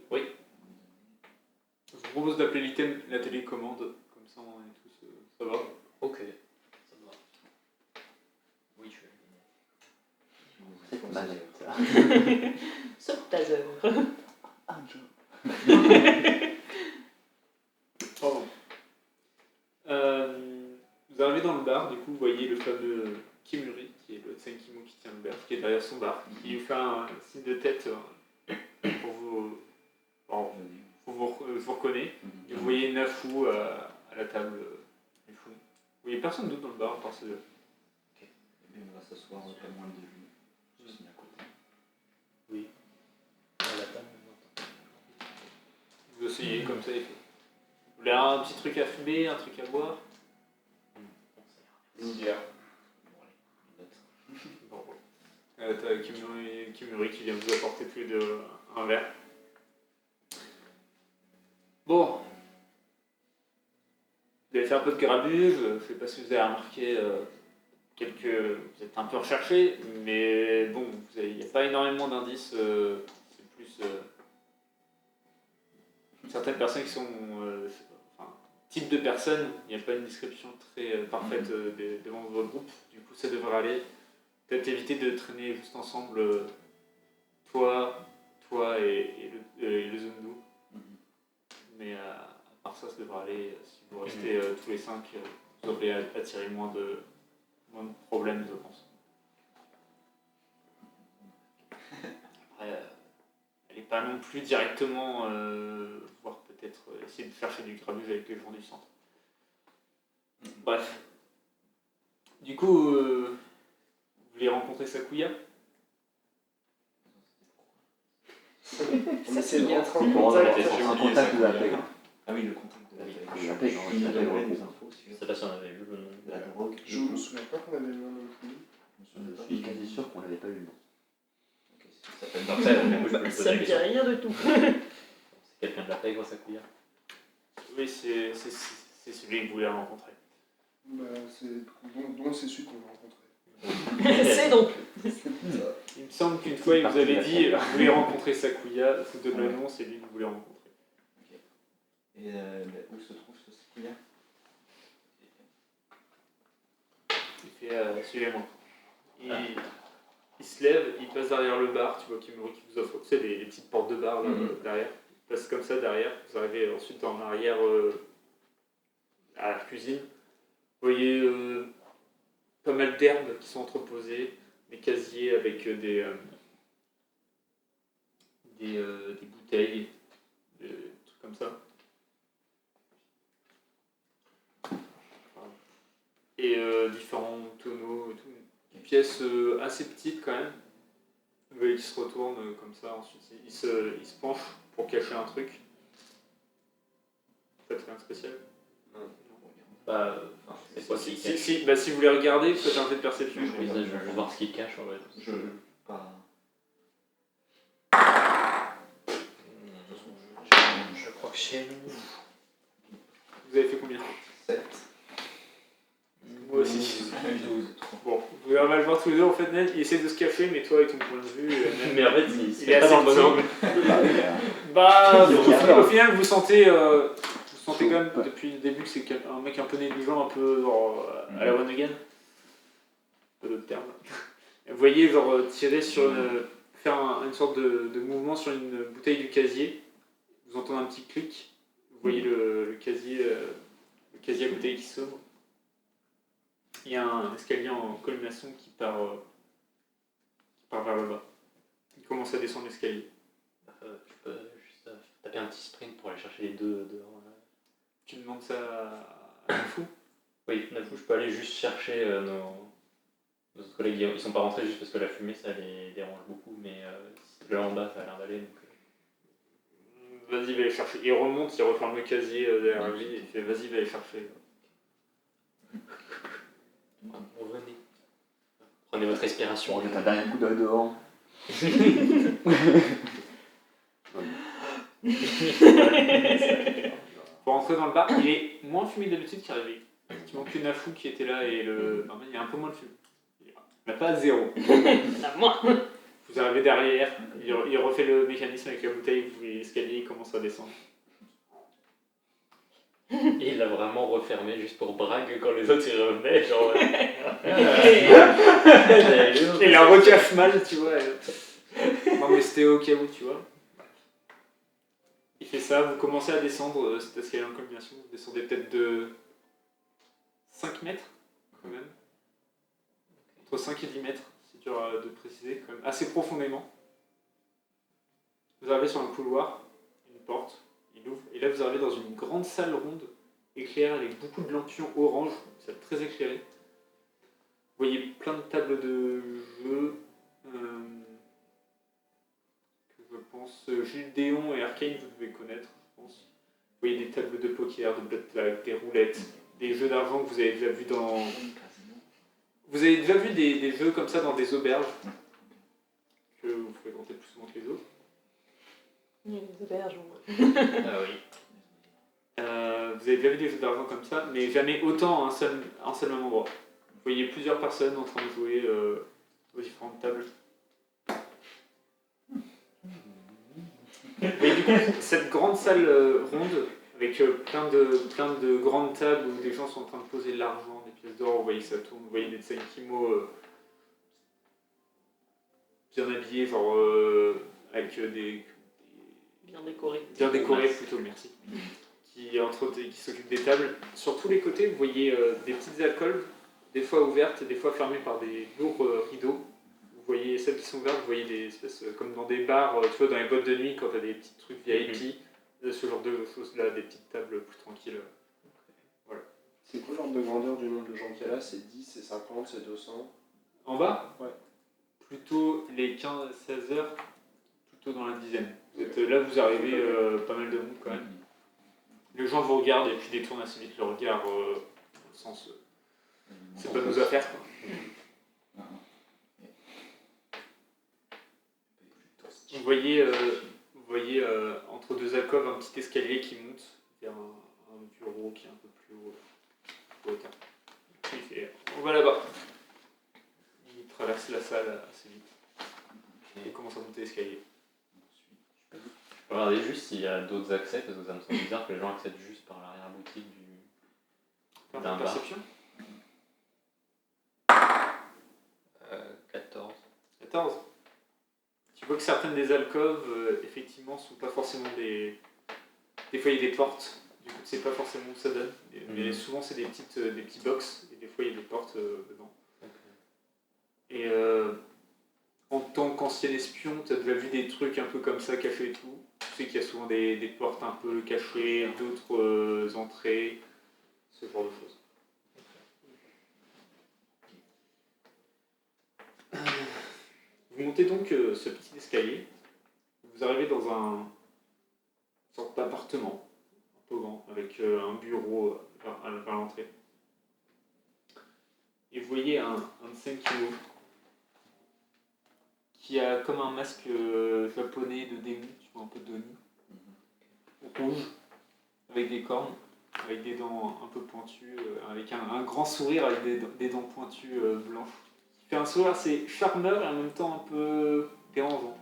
vous propose d'appeler l'item la télécommande, comme ça on est tous... ça va. Ok, ça me va. Oui, je vais. Cette manette. Sauf ta œuvre. Ah, Joe. Pardon. Vous arrivez dans le bar, du coup vous voyez le fameux Kimuri, qui est le Tsenkimo qui tient le bar, qui est derrière son bar. Il vous fait un signe de tête pour vous... vous reconnaît. Et vous voyez Nafu à la table du fond. Vous voyez personne d'autre dans le bar à part ces deux. Et on va s'asseoir pas loin de lui. Je suis à côté. Oui. À la table, Vous asseyez comme ça et tout. Vous voulez un petit truc à fumer, un truc à boire? Une bière. Bon, t'as Kimuri qui vient vous apporter tous les deux un verre. Bon. Vous avez fait un peu de grabuge, je sais pas si vous avez remarqué vous êtes un peu recherché, mais bon, il n'y a pas énormément d'indices, c'est plus certaines personnes qui sont type de personnes, il n'y a pas une description très parfaite des membres de votre groupe, du coup ça devrait aller. Peut-être éviter de traîner juste ensemble, toi et le Zundu. Mais à part ça devrait aller. Si vous restez tous les 5, vous devriez attirer moins de problèmes, je pense. Après, elle n'est pas non plus directement, voire peut-être essayer de chercher du grabuge avec les gens du centre. Bref. Du coup, vous voulez rencontrer Sakuya? On essaie de rentrer en Pour contact. rentrer un contact de la paix. Ah oui, le contact de la Oui, paix. la paix, Il la nous paix, donnerait ouais. des infos Je sur sais pas si on avait vu le nom. la drogue. Je me souviens pas qu'on avait le nom non plus. Je suis quasi sûr qu'on n'avait pas eu le nom. Ok, ça s'appelle Après, du coup, je peux lui poser Ça la me dit question. rien de tout. C'est quelqu'un de la paix, grosse Sakuya. Oui, c'est celui que vous voulez rencontrer. Bah, donc c'est celui qu'on a rencontré. C'est donc. Il me semble qu'une fois, il vous avait dit vous voulez rencontrer Sakuya, je vous donne le nom, c'est lui que vous voulez rencontrer. Et où se trouve ce Sakuya? Il fait suivez-moi. Il se lève, il passe derrière le bar, tu vois Kimuri qui vous offre, tu sais, les petites portes de bar là, derrière. Il passe comme ça derrière, vous arrivez ensuite en arrière à la cuisine. Vous voyez pas mal d'herbes qui sont entreposées, des casiers avec des bouteilles, des trucs comme ça. Et différents tonneaux et tout. Une pièce assez petite quand même. Vous voyez qu'il se retourne comme ça, ensuite il se penche pour cacher un truc. Peut-être rien de spécial. Non. c'est quoi qui Si, cache? si vous les regardez, faites un jet de perception. Oui, ça, je veux voir ce qu'il cache en vrai. Je. Pas. Je crois que chez nous. Vous avez fait combien 7. Moi aussi. 12. Bon, vous allez mal voir tous les deux. En fait, Ned, il essaie de se cacher, mais toi, avec ton point de vue, Ned, Mais en fait, il c'est est pas assez dans le bon petit. angle. Bah, Il est au final, vous sentez quand même Ouais. depuis le début que c'est un mec un peu négligent, un peu genre à la one again. Pas d'autres termes. Vous voyez, genre tirer sur faire une sorte de mouvement sur une bouteille du casier. Vous entendez un petit clic. Vous voyez le casier à bouteille qui s'ouvre. Il y a un escalier en colimaçon qui part vers le bas. Il commence à descendre l'escalier. Je peux juste taper un petit sprint pour aller chercher les deux dehors. Tu demandes ça à Fou. Oui, Nafou, je peux aller juste chercher nos autres collègues. Ils sont pas rentrés juste parce que la fumée ça les dérange beaucoup, mais là en bas ça a l'air d'aller. Donc, Vas-y, va les chercher. Il remonte, il referme le casier derrière lui et il fait vas-y, va les chercher. revenez. Prenez votre respiration. Bon, jette un dernier coup d'œil dehors. Pour rentrer dans le bar, il est moins fumé que d'habitude qu'il arrivait. Il manque que Nafou qui était là et le barman, il y a un peu moins de fumée. Il n'a pas zéro. À moi. Vous arrivez derrière, il refait le mécanisme avec la bouteille, vous voyez l'escalier, il commence à descendre. Et il l'a vraiment refermé juste pour brague quand les autres y revenaient. Genre, Il la recache mal, tu vois. Non, mais c'était au cas où, tu vois. Il fait ça, vous commencez à descendre cet escalier en combination. Vous descendez peut-être de 5 mètres, quand même. Entre 5 et 10 mètres, c'est dur de préciser, quand même. Assez profondément. Vous arrivez sur un couloir, une porte, il ouvre, et là vous arrivez dans une grande salle ronde, éclairée avec beaucoup de lampions orange, salle très éclairée. Vous voyez plein de tables de jeux. Que je pense Gilles Déon et Arcane, vous devez connaître, je pense. Vous voyez des tables de poker, de blackjack, des roulettes, des jeux d'argent que vous avez déjà vu dans. Vous avez déjà vu des jeux comme ça dans des auberges que vous fréquentez plus souvent que les autres. Il y a des auberges. Ah oui. Vous avez déjà vu des jeux d'argent comme ça, mais jamais autant à un seul même endroit. Vous voyez plusieurs personnes en train de jouer aux différentes tables. Et du coup, cette grande salle ronde, avec plein de grandes tables où des gens sont en train de poser de l'argent, des pièces d'or, vous voyez ça tourne, vous voyez des Tsenkimo bien habillés, genre avec des Bien décoré. bien décorés plutôt, merci, qui s'occupent des tables. Sur tous les côtés, vous voyez des petites alcôves, des fois ouvertes, des fois fermées par des lourds rideaux. Vous voyez celles qui sont ouvertes, vous voyez des espèces, comme dans des bars, tu vois, dans les boîtes de nuit, quand tu as des petits trucs VIP, ce genre de choses-là, des petites tables plus tranquilles. Voilà. C'est quoi l'ordre de grandeur du nombre de gens qu'il y a là? C'est 10, c'est 50, c'est 200? En bas, Ouais. plutôt les 15-16 heures, plutôt dans la dizaine. Là, vous arrivez pas mal de monde quand même. Les gens vous regardent et puis détournent assez vite le regard dans le sens c'est pas nos affaires, quoi. Vous voyez entre deux alcôves un petit escalier qui monte vers un bureau qui est un peu plus haut, hauteur. Il fait on va là-bas. Il traverse la salle assez vite. Et il commence à monter l'escalier. Je peux regarder juste s'il y a d'autres accès, parce que ça me semble bizarre que les gens accèdent juste par l'arrière-boutique Faire d'un une bar. perception. 14. 14. Tu vois que certaines des alcôves, effectivement, sont pas forcément des. Des fois, il y a des portes, du coup, c'est pas forcément où ça donne. Mais souvent, c'est des petits box, et des fois, il y a des portes dedans. Et en tant qu'ancien espion, tu as déjà vu des trucs un peu comme ça, cachés et tout. Tu sais qu'il y a souvent des portes un peu cachées, d'autres entrées, ce genre de choses. Vous montez donc ce petit escalier. Vous arrivez dans une sorte d'appartement, un peu grand, avec un bureau vers l'entrée. Et vous voyez un de Senkimo qui a comme un masque japonais de démon, tu vois, un peu de Oni, rouge, avec des cornes, avec des dents un peu pointues, avec un grand sourire avec des dents pointues blanches. Il fait un sourire assez charmeur et en même temps un peu dérangeant.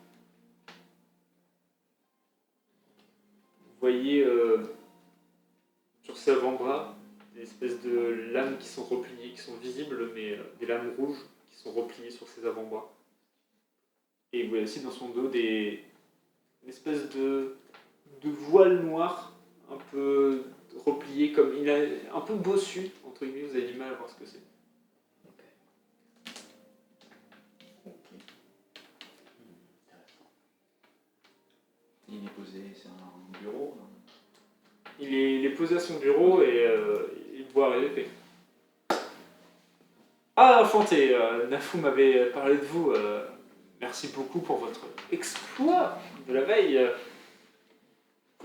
Vous voyez sur ses avant-bras des espèces de lames qui sont repliées, qui sont visibles, mais des lames rouges qui sont repliées sur ses avant-bras. Et vous voyez aussi dans son dos une espèce de voile noir un peu replié, comme il a un peu bossu, entre guillemets, vous avez du mal à voir ce que c'est. Il est posé, c'est un bureau. Il est posé à son bureau et il voit arriver. Fait, ah, enchanté, Nafou m'avait parlé de vous. Merci beaucoup pour votre exploit de la veille.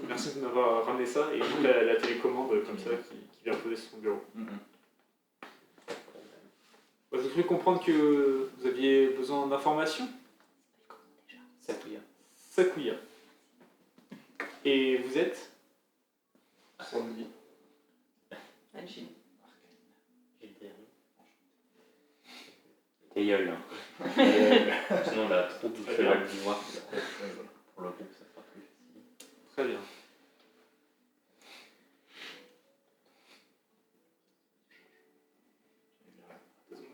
Merci de m'avoir ramené ça. Et donc la télécommande comme ça qui vient poser sur son bureau. J'ai cru comprendre que vous aviez besoin d'informations. Sakuya. Et vous êtes Sandy. Angie. Et gueule, là. Sinon, la troupe du cheval d'ivoire, pour le groupe, ça sera plus facile. très bien.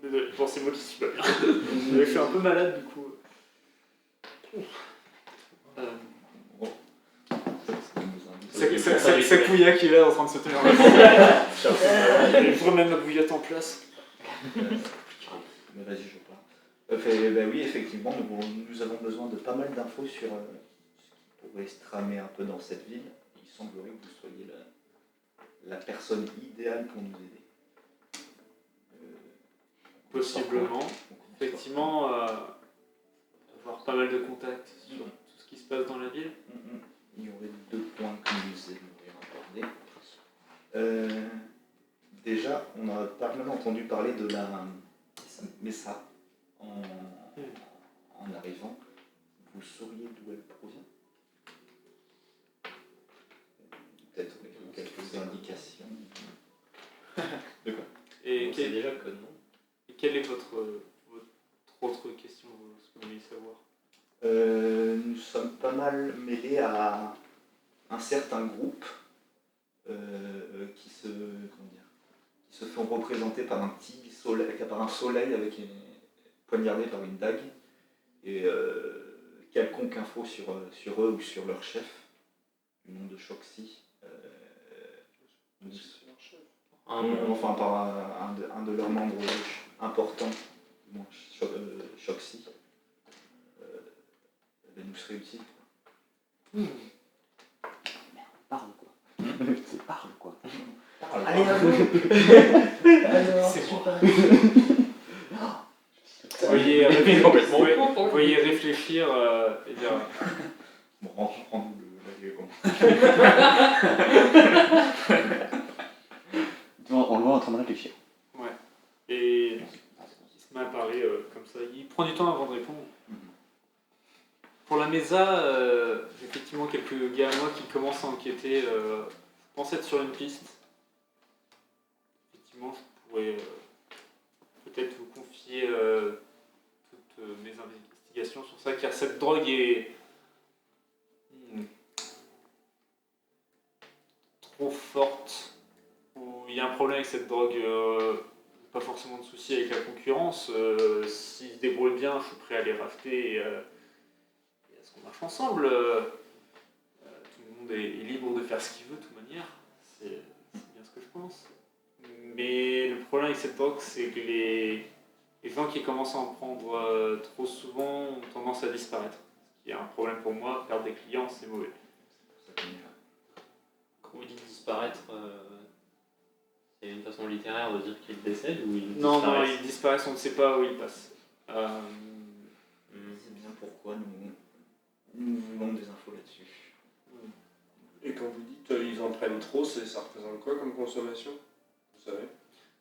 Désolé, bon, c'est moi qui suis pas bien. Je suis un peu malade du coup. Sakuya qui est là en train de se tenir la main. Je remets ma bouillotte en place. Mais vas-y, je parle. Oui, effectivement, nous avons besoin de pas mal d'infos sur ce qui pourrait se tramer un peu dans cette ville. Il semblerait que vous soyez la personne idéale pour nous aider. Possiblement. Effectivement, avoir pas mal de contacts sur tout ce qui se passe dans la ville. Il y aurait 2 points que nous aimerions aborder. Déjà, on a pas mal entendu parler de la Messa en arrivant. Vous sauriez d'où elle provient? Peut-être quelques indications. De quoi? Et C'est déjà le code, non? quelle est votre autre question, ce que vous voulez savoir? Nous sommes pas mal mêlés à un certain groupe qui se font représenter par un petit soleil, par un soleil poignardé par une dague, et quelconque info sur eux ou sur leur chef, du nom de Shoxi. Enfin, par un de leurs membres importants, Shoxi. Nous serait utile. Parle, quoi. C'est parle, quoi. Parle, Allez, quoi. à vous. Alors, C'est super. Vous voyez réfléchir et dire. Bon, rends-nous la comment. On le voit en train de réfléchir. Ouais. Et il se met à parler comme ça. Il prend du temps avant de répondre. Pour la Mesa, j'ai effectivement quelques gars à moi qui commencent à enquêter. Je pense être sur une piste. Effectivement, je pourrais peut-être vous confier toutes mes investigations sur ça, car cette drogue est trop forte. Il y a un problème avec cette drogue, pas forcément de souci avec la concurrence. S'ils se débrouillent bien, je suis prêt à les racheter et à ce qu'on marche ensemble. Tout le monde est libre de faire ce qu'il veut de toute manière. C'est bien ce que je pense. Mais le problème avec cette drogue, c'est que les gens qui commencent à en prendre trop souvent ont tendance à disparaître. Ce qui est un problème pour moi, perdre des clients, c'est mauvais. Quand vous dites disparaître, c'est une façon littéraire de dire qu'ils décèdent ou ils Non, disparaissent? ils disparaissent, on ne sait pas où ils passent. C'est bien pourquoi nous voulons des infos là-dessus. Et quand vous dites ils en prennent trop, ça représente quoi comme consommation? vous savez.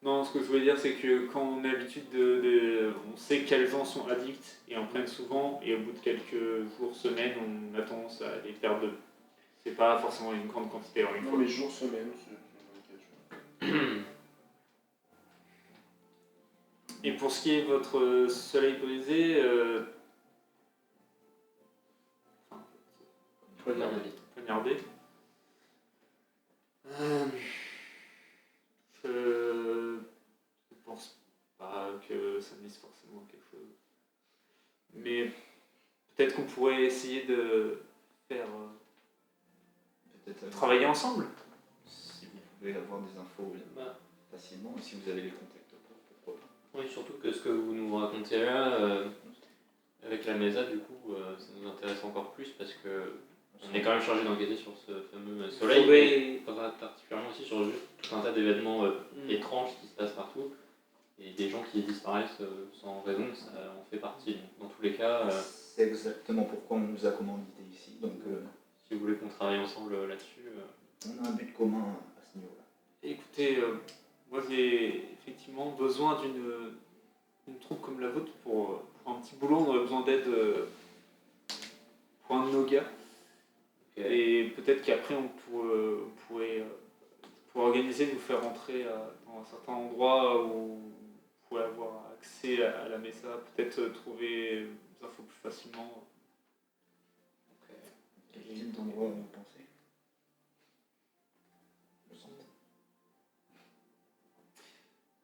Non, ce que je voulais dire, c'est que quand on a l'habitude on sait quels gens sont addicts et en prennent souvent, et au bout de quelques jours, semaines, on a tendance à les perdre de vue. C'est pas forcément une grande quantité en une Non, fois. mais jour, semaine, c'est une indication. Et pour ce qui est votre soleil brisé, poignardé, je pense pas que ça me dise forcément quelque chose. Mais peut-être qu'on pourrait essayer de faire Peut-être travailler ensemble. si vous pouvez avoir des infos facilement, et si vous avez les contacts, pourquoi pas. Oui, surtout que ce que vous nous racontez là, avec la MESA, du coup, ça nous intéresse encore plus parce que on est quand même chargé d'enquêter sur ce fameux soleil, mais particulièrement aussi sur juste tout un tas d'événements étranges qui se passent partout. Et des gens qui disparaissent sans raison, ça en fait partie. Donc, dans tous les cas, C'est exactement pourquoi on nous a commandité ici. Donc si vous voulez qu'on travaille ensemble là-dessus. on a un but commun à ce niveau-là. Écoutez, moi j'ai effectivement besoin d'une troupe comme la vôtre pour un petit boulot. On aurait besoin d'aide pour un de nos gars. Et peut-être qu'après on pourrait organiser, nous faire rentrer dans un certain endroit où vous pouvez avoir accès à la MESA, peut-être trouver des infos plus facilement. Quel type d'endroit vous pensez? Le centre.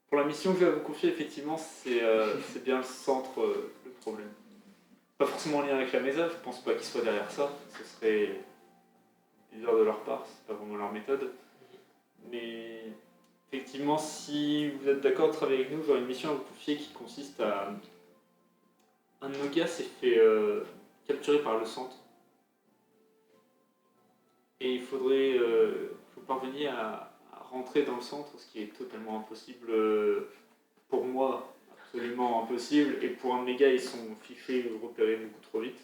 Pour la mission que je vais vous confier, effectivement, c'est bien le centre le problème. Pas forcément en lien avec la MESA, je pense pas qu'ils soient derrière ça, ce serait bizarre de leur part, c'est pas vraiment leur méthode. Mais effectivement, si vous êtes d'accord de travailler avec nous, j'aurai une mission à vous confier qui consiste à... Un de nos gars s'est fait capturer par le centre. Et il faudrait vous parvenir à rentrer dans le centre, ce qui est totalement impossible pour moi, absolument impossible. Et pour un de mes gars, ils sont fichés ou repérés beaucoup trop vite.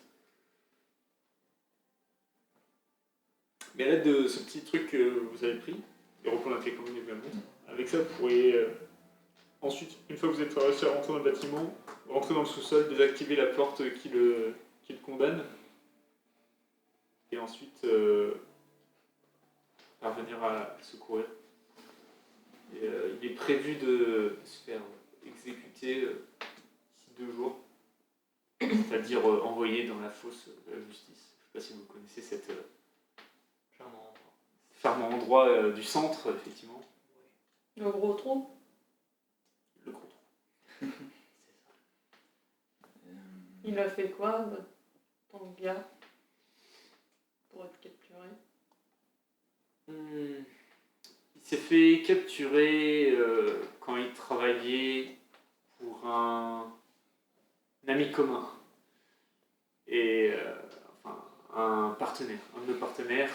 Mais à l'aide de ce petit truc que vous avez pris, et reprendre la télécommande également, avec ça, vous pourrez ensuite, une fois que vous êtes réussi à rentrer dans le bâtiment, rentrer dans le sous-sol, désactiver la porte qui le condamne, et ensuite parvenir à secourir. Et, il est prévu de se faire exécuter d'ici 2 jours, c'est-à-dire envoyé dans la fosse de la justice. Je ne sais pas si vous connaissez cette ferme endroit du centre, effectivement. Le gros trou. Le gros trou. Il a fait quoi, ton gars, pour être capturé? Il s'est fait capturer quand il travaillait pour un ami commun. Et enfin, un partenaire, un de nos partenaires.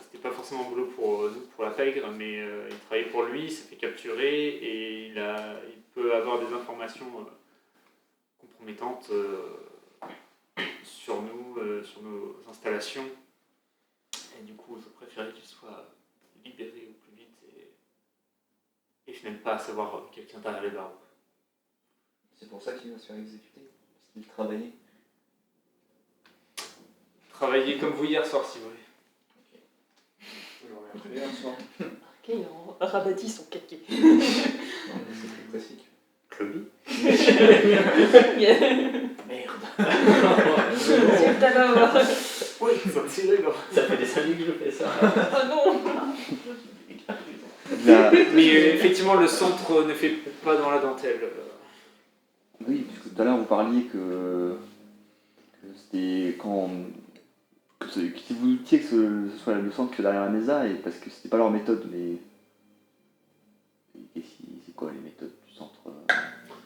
C'était pas forcément un boulot pour nous, pour la pègre, mais il travaillait pour lui, il s'est fait capturer et il peut avoir des informations compromettantes sur nous, sur nos installations. Et du coup, je préférais qu'il soit libéré au plus vite et je n'aime pas savoir quelqu'un derrière les barreaux. C'est pour ça qu'il va se faire exécuter. Parce qu'il travaillait. Travaillez comme vous hier soir, si vous voulez. On aurait rien fait hier soir. Ok, il a rabattu son caquet. Non, mais c'est très classique. Chloé. Merde. C'est tout à l'heure. Oui, ça tirait là. Ça fait des années que je fais ça. Oh non. Mais effectivement, le centre ne fait pas dans la dentelle. Oui, puisque tout à l'heure vous parliez que c'était quand. Si vous doutiez que ce soit le centre que derrière la MESA, et parce que c'était pas leur méthode, mais. C'est quoi les méthodes du centre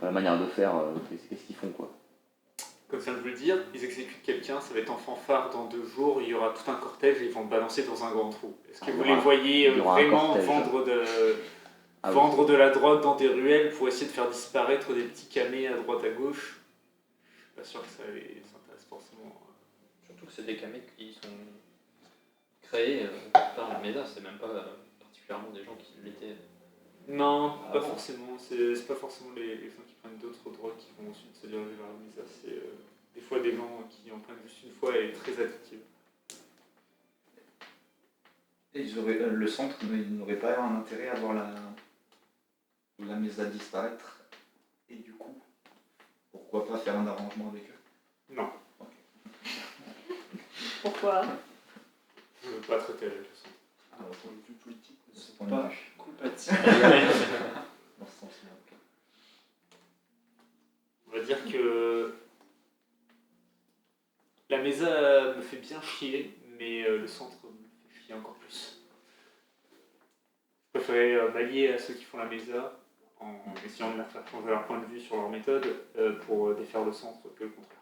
la manière de faire, qu'est-ce qu'ils font quoi? Comme ça de vous le dire, ils exécutent quelqu'un, ça va être en fanfare dans 2 jours, il y aura tout un cortège et ils vont le balancer dans un grand trou. Est-ce que vous les voyez vraiment vendre de la drogue dans des ruelles pour essayer de faire disparaître des petits camés à droite à gauche? Je suis pas sûr que ça les intéresse forcément. Surtout que c'est des camés qui sont créés par la MESA, c'est même pas particulièrement des gens qui l'étaient. Non, Ah pas bon. forcément. C'est pas forcément les gens qui prennent d'autres drogues qui vont ensuite se diriger vers la Mesa. C'est des fois des gens qui en prennent juste une fois et très addictifs. Et le centre n'aurait pas un intérêt à voir la Mesa disparaître. Et du coup, pourquoi pas faire un arrangement avec eux? Non, Pourquoi? je veux pas traiter avec le centre. Alors, Point de vue politique, ne de ce sont point de pas vue. compatibles. Dans ce sens-là, ok. On va dire que la Mesa me fait bien chier, mais le centre me fait chier encore plus. Je préférais m'allier à ceux qui font la Mesa en essayant de leur faire changer leur point de vue sur leur méthode pour défaire le centre que le contraire.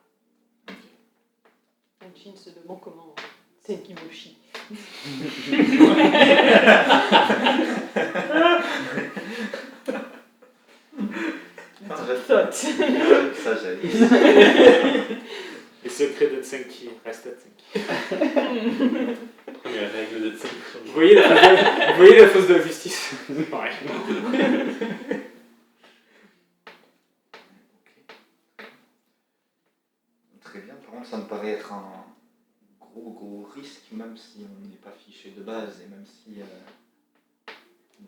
Anshin se demande comment Senki Moshi. Thought. Ça, j'avais. Les secrets de Tsenki restent à Tsenki. Première règle de Tsenki. Vous voyez la fausse de la justice? Pareil. Très bien, par contre, ça me paraît être un gros risque, même si on n'est pas fiché de base et même si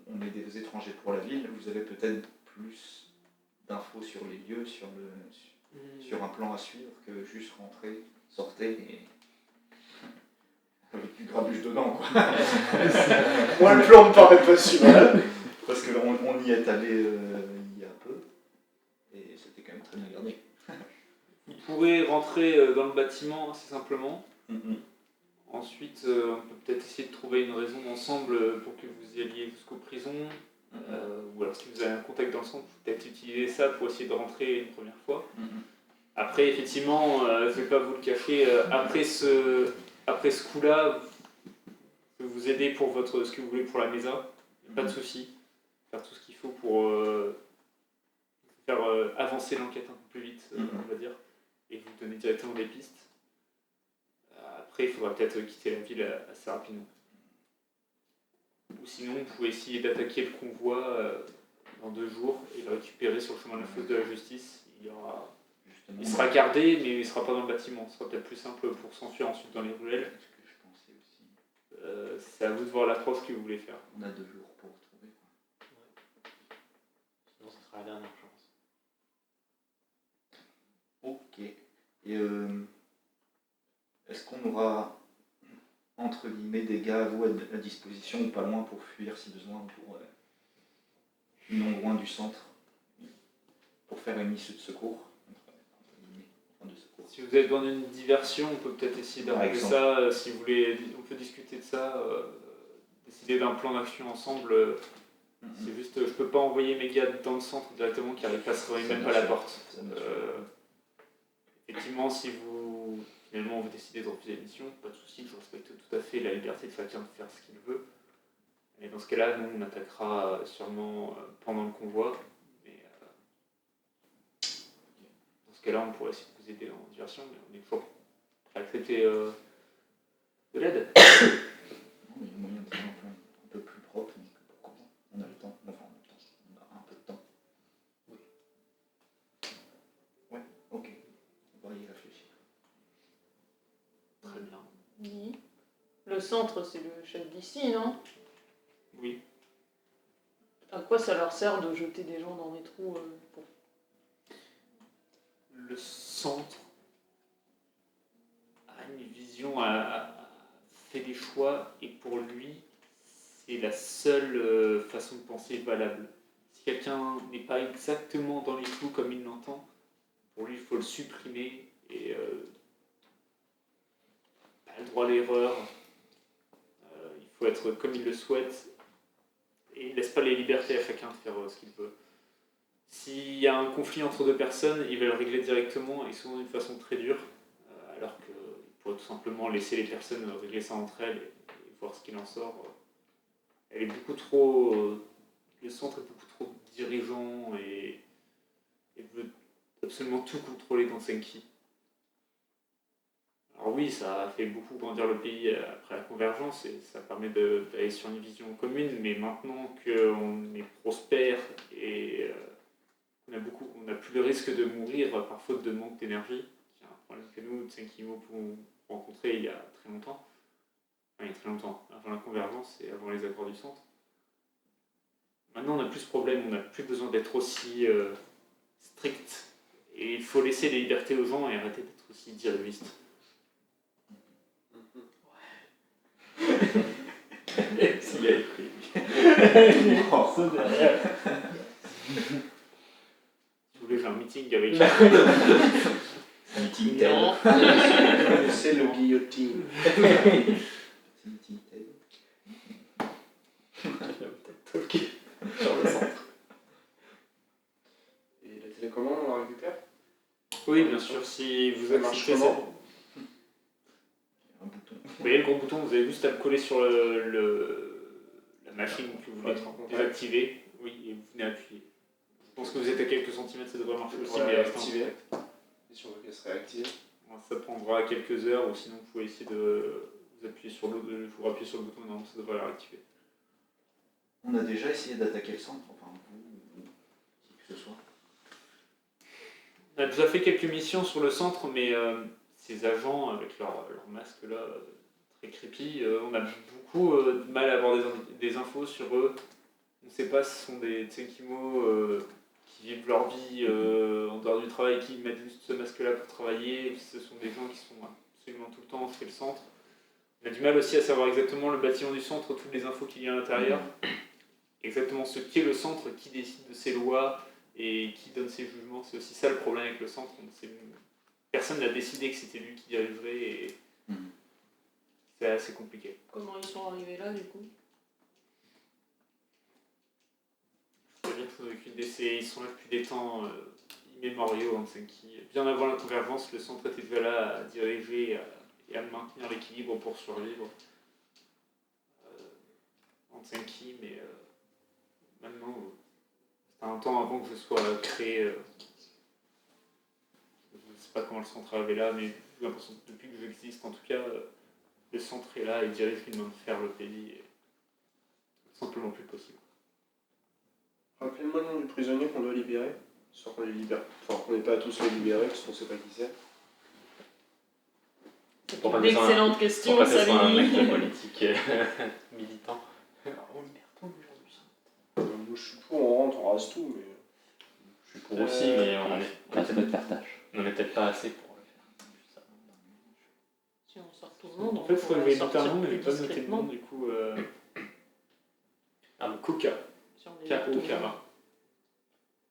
on est des étrangers pour la ville, vous avez peut-être plus d'infos sur les lieux, sur un plan à suivre que juste rentrer, sortir et avec du grabuge dedans, quoi. Moi, le plan me paraît pas si mal. Parce qu'on y est allé il y a peu et c'était quand même très bien gardé. Vous pourrez rentrer dans le bâtiment assez simplement. Ensuite, on peut peut-être essayer de trouver une raison ensemble pour que vous y alliez jusqu'aux prisons. Ou alors si vous avez un contact dans le centre, vous pouvez peut-être utiliser ça pour essayer de rentrer une première fois. Après, effectivement, je ne vais pas vous le cacher, après ce coup-là, je vais vous aider pour ce que vous voulez pour la Mesa. Pas de souci. Faire tout ce qu'il faut pour faire avancer l'enquête un peu plus vite, on va dire, et vous donner directement des pistes. Après, il faudra peut-être quitter la ville assez rapidement. Ou sinon, vous pouvez essayer d'attaquer le convoi dans 2 jours et le récupérer sur le chemin de la fosse de la justice. Il sera gardé, mais il ne sera pas dans le bâtiment. Ce sera peut-être plus simple pour s'enfuir ensuite dans les ruelles. C'est ce que je pensais aussi. C'est à vous de voir l'approche que vous voulez faire. On a 2 jours pour retrouver. Sinon, ça sera la dernière chance. Ok. Et est-ce qu'on aura, entre guillemets, des gars à vous à disposition ou pas loin pour fuir si besoin, pour non loin du centre, pour faire une issue de secours de secours. Si vous avez besoin d'une diversion, on peut peut-être essayer d'arranger ça. Si vous voulez, on peut discuter de ça, décider d'un plan d'action ensemble. C'est juste, je peux pas envoyer mes gars dans le centre directement car ils passeraient même pas la porte. Effectivement, si vous finalement vous décidez de refuser la mission, pas de souci, je respecte tout à fait la liberté de chacun de faire ce qu'il veut. Et dans ce cas-là, nous on attaquera sûrement pendant le convoi. Mais dans ce cas-là, on pourrait essayer de vous aider en diversion, mais on est toujours prêt à accepter de l'aide. Il y a moyen de faire un peu plus propre, mais pourquoi pas. On a le temps, enfin on a un peu de temps. Oui. Ouais, ok. On va y réfléchir. Très bien. Oui. Le centre, c'est le chef d'ici, non? Oui. À quoi ça leur sert de jeter des gens dans des trous pour... Le centre a une vision, a fait des choix, et pour lui, c'est la seule façon de penser valable. Si quelqu'un n'est pas exactement dans les clous comme il l'entend, pour lui, il faut le supprimer et pas le droit à l'erreur. Il faut être comme il le souhaite et il ne laisse pas les libertés à chacun de faire ce qu'il veut. S'il y a un conflit entre 2 personnes, il va le régler directement et souvent d'une façon très dure, alors qu'il pourrait tout simplement laisser les personnes régler ça entre elles et voir ce qu'il en sort. Elle est beaucoup trop. Le centre est beaucoup trop dirigeant et veut absolument tout contrôler dans Senki. Alors oui, ça a fait beaucoup grandir le pays après la convergence et ça permet d'aller sur une vision commune, mais maintenant qu'on est prospère et on n'a plus le risque de mourir par faute de manque d'énergie, qui est un problème que nous, Tsenkimo, pouvons rencontrer il y a très longtemps. Enfin, il y a très longtemps, avant la convergence et avant les accords du centre. Maintenant, on n'a plus ce problème, on n'a plus besoin d'être aussi strict. Et il faut laisser des libertés aux gens et arrêter d'être aussi dirigistes. S'il a écrit. Si vous voulez, j'ai un meeting avec Meeting Ted. Non. C'est le guillotine. Meeting Ted. Ok. Sur le centre. Et la télécommande, on la récupère? Oui, bien sûr, si vous Ça marche acceptez ça. comment? Un bouton. Vous voyez le gros bouton, vous avez juste à le coller sur la machine que vous voulez Votre contact. désactiver. Oui, et vous venez appuyer. Je pense que vous êtes à quelques centimètres, ça devrait marcher aussi, Voilà, mais restez en activer. contact. Et si on veut qu'elle se réactive? Ça prendra quelques heures, ou sinon vous pouvez essayer de vous appuyer sur le bouton et normalement ça devrait la réactiver. On a déjà essayé d'attaquer le centre, enfin vous ou qui que ce soit. On a déjà fait quelques missions sur le centre, mais ces agents avec leur masque là, très creepy, on a beaucoup de mal à avoir des infos sur eux. On ne sait pas si ce sont des Tsenkimo qui vivent leur vie en dehors du travail, qui mettent juste ce masque là pour travailler, ou si ce sont des gens qui sont absolument tout le temps chez le centre. On a du mal aussi à savoir exactement le bâtiment du centre, toutes les infos qu'il y a à l'intérieur, exactement ce qu'est le centre, qui décide de ses lois et qui donne ses jugements. C'est aussi ça le problème avec le centre. Personne n'a décidé que c'était lui qui dirigerait et c'est assez compliqué. Comment ils sont arrivés là, du coup? Je peux dire que aucune idée, ils sont là depuis des temps immémoriaux, bien avant la convergence, le centre était déjà là à diriger et à maintenir l'équilibre pour survivre. En Tsenki, mais maintenant, c'était un temps avant que je sois créé. Je ne sais pas comment le centre est arrivé là, mais j'ai l'impression que depuis que j'existe, en tout cas, le centre est là et dirige une main de fer le pays. Et c'est simplement plus possible. Rappelez-moi le nom du prisonnier qu'on doit libérer. Soit qu'on les libère. Enfin, qu'on n'est pas à tous les libérer, parce qu'on ne sait pas qui c'est. C'est Pour une passer sur un- excellente question, Pour passer sur un Sabine. acte politique militant. Moi, je suis pour, on rentre, on rase tout, mais. Je suis pour aussi, mais on est Ça peut te faire tâche. peut-être pas assez pour le faire. Si on sort tout le monde, En fait, il faut pourra lever sortir un nom, mais plus j'ai pas noté le discrètement. nom, du coup. Coca. Si on les lève tout le monde.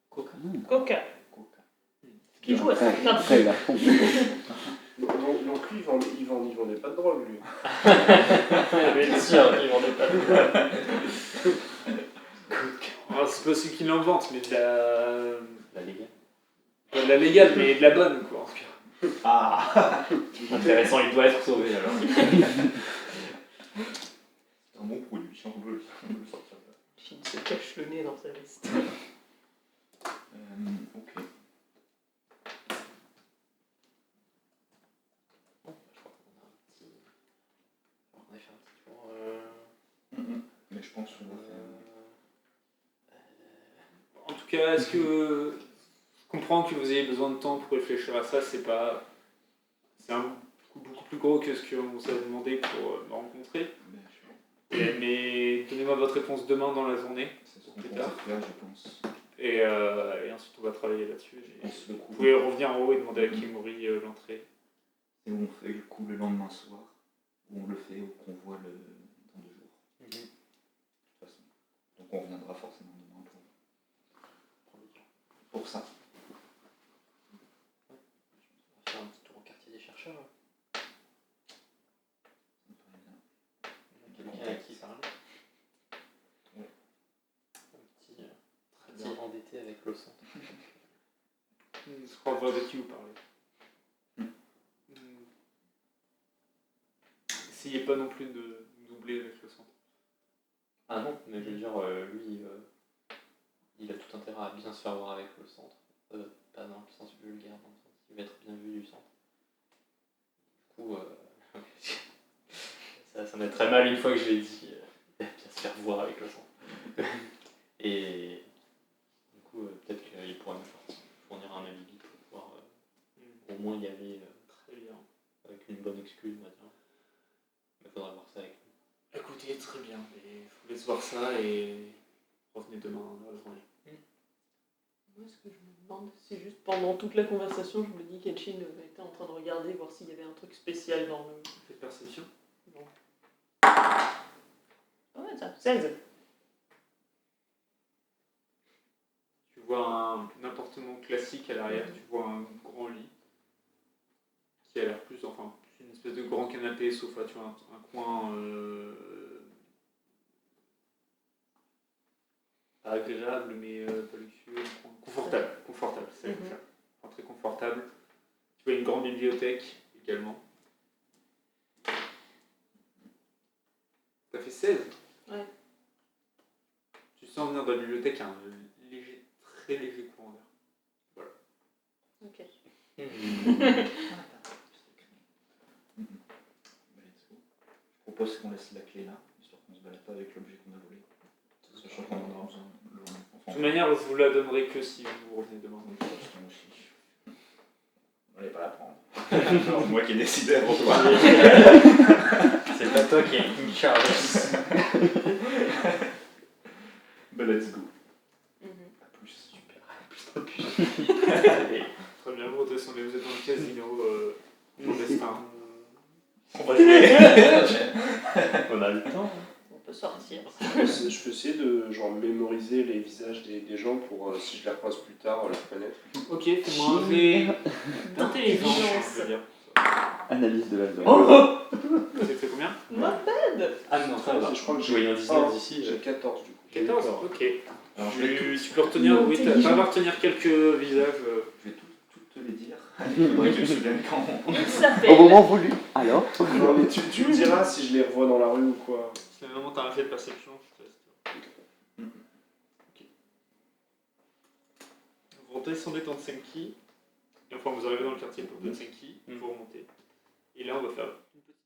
K-O-K-A. Coca. Qui joue à ça? Après, il a fond. Donc lui, il vendait pas de drogue, lui. Bien sûr, ils vendaient pas de C'est pas celui qui l'invente, mais de la. la légale. Pas de la légale, mais de la bonne, quoi, en tout cas. Ah. Intéressant, il doit être sauvé alors. C'est un bon produit, on veut le sortir de là. Finn se cache le nez dans sa veste. Ok. Bon, je crois qu'on a un petit. On va faire un petit tour. Mais je pense qu'on va faire. En tout cas, est-ce que. Je comprends que vous ayez besoin de temps pour réfléchir à ça, c'est pas. C'est beaucoup plus gros que ce qu'on vous a demandé pour me rencontrer. Bien sûr. Mais donnez-moi votre réponse demain dans la journée. C'est ce qu'on Plus pensait tard. faire, je pense. Et ensuite, on va travailler là-dessus. Je pense le coup. Vous pouvez revenir en haut et demander à Kimori l'entrée. Et on fait le coup le lendemain soir, ou on le fait au convoi dans 2 jours. De toute façon. Donc on reviendra forcément demain pour ça. On va faire un petit tour au quartier des chercheurs. Ça me paraît bien. Quelqu'un à qui parler. Ouais. Un petit endetté avec le centre. Je crois voir de qui vous parlez. Essayez pas non plus de doubler avec le centre. Ah non, mais je veux dire, lui, il a tout intérêt à bien se faire voir avec le centre. Pas dans le sens vulgaire, dans le sens qu'il va être bien vu du centre. Du coup, sonne très mal une fois que je l'ai dit. Il va bien se faire voir avec le sang. Et du coup, peut-être qu'il pourra me fournir un alibi pour pouvoir au moins y aller Très bien. avec une bonne excuse, on va dire. Mais il faudra voir ça avec lui. Écoutez, très bien. Et je vous laisse voir ça et revenez demain dans la journée. Moi, ce que je me demande, c'est juste pendant toute la conversation, je me dis qu'Elchin était en train de regarder, voir s'il y avait un truc spécial dans le. Faites perception. Ah ouais, ça, 16. Tu vois un appartement classique à l'arrière, tu vois un grand lit qui a l'air plus, enfin, une espèce de grand canapé, sofa, tu vois, un coin pas agréable mais pas luxueux, un coin confortable, c'est ça. Enfin, très confortable. Tu vois une grande bibliothèque également. T'as fait 16 ? Ouais. Tu sens venir de la bibliothèque un léger, très léger courant d'air. Ok. Je propose qu'on laisse la clé là, histoire qu'on se balade pas avec l'objet qu'on a volé. Sachant qu'on en aura besoin. De toute manière, vous la donnerez que si vous revenez demain. On n'allait pas la prendre. Alors, moi qui ai décidé avant toi. C'est pas toi qui es in charge. Bah, let's go. À plus, super. Très bien, vous redescendez, vous êtes dans le casino clandestin. On va jouer. On a le temps. On peut sortir. Je peux essayer de genre mémoriser les visages des gens pour si je les recroise plus tard les reconnaître. Ok, fais-moi un jet d'intelligence, je veux dire. Analyse de la zone. Vous avez fait combien ? Ah non, ça va. Je crois que Je voyais un 19 d'ici. J'ai 14 du coup. 14, D'accord. ok. Alors, je vais Tu peux retenir, oui, t'as pas retenir quelques visages. Je vais toutes te les dire. Il faudrait que je me souvienne quand. Il Au s'appelle. moment voulu. Alors Non, mais tu me diras si je les revois dans la rue ou quoi. Si à un moment t'as un jet de perception, je te laisse. Ok. Vous redescendez dans Tsenki, et enfin vous arrivez dans le quartier de Tsenki, vous remontez. Et là on va faire une petite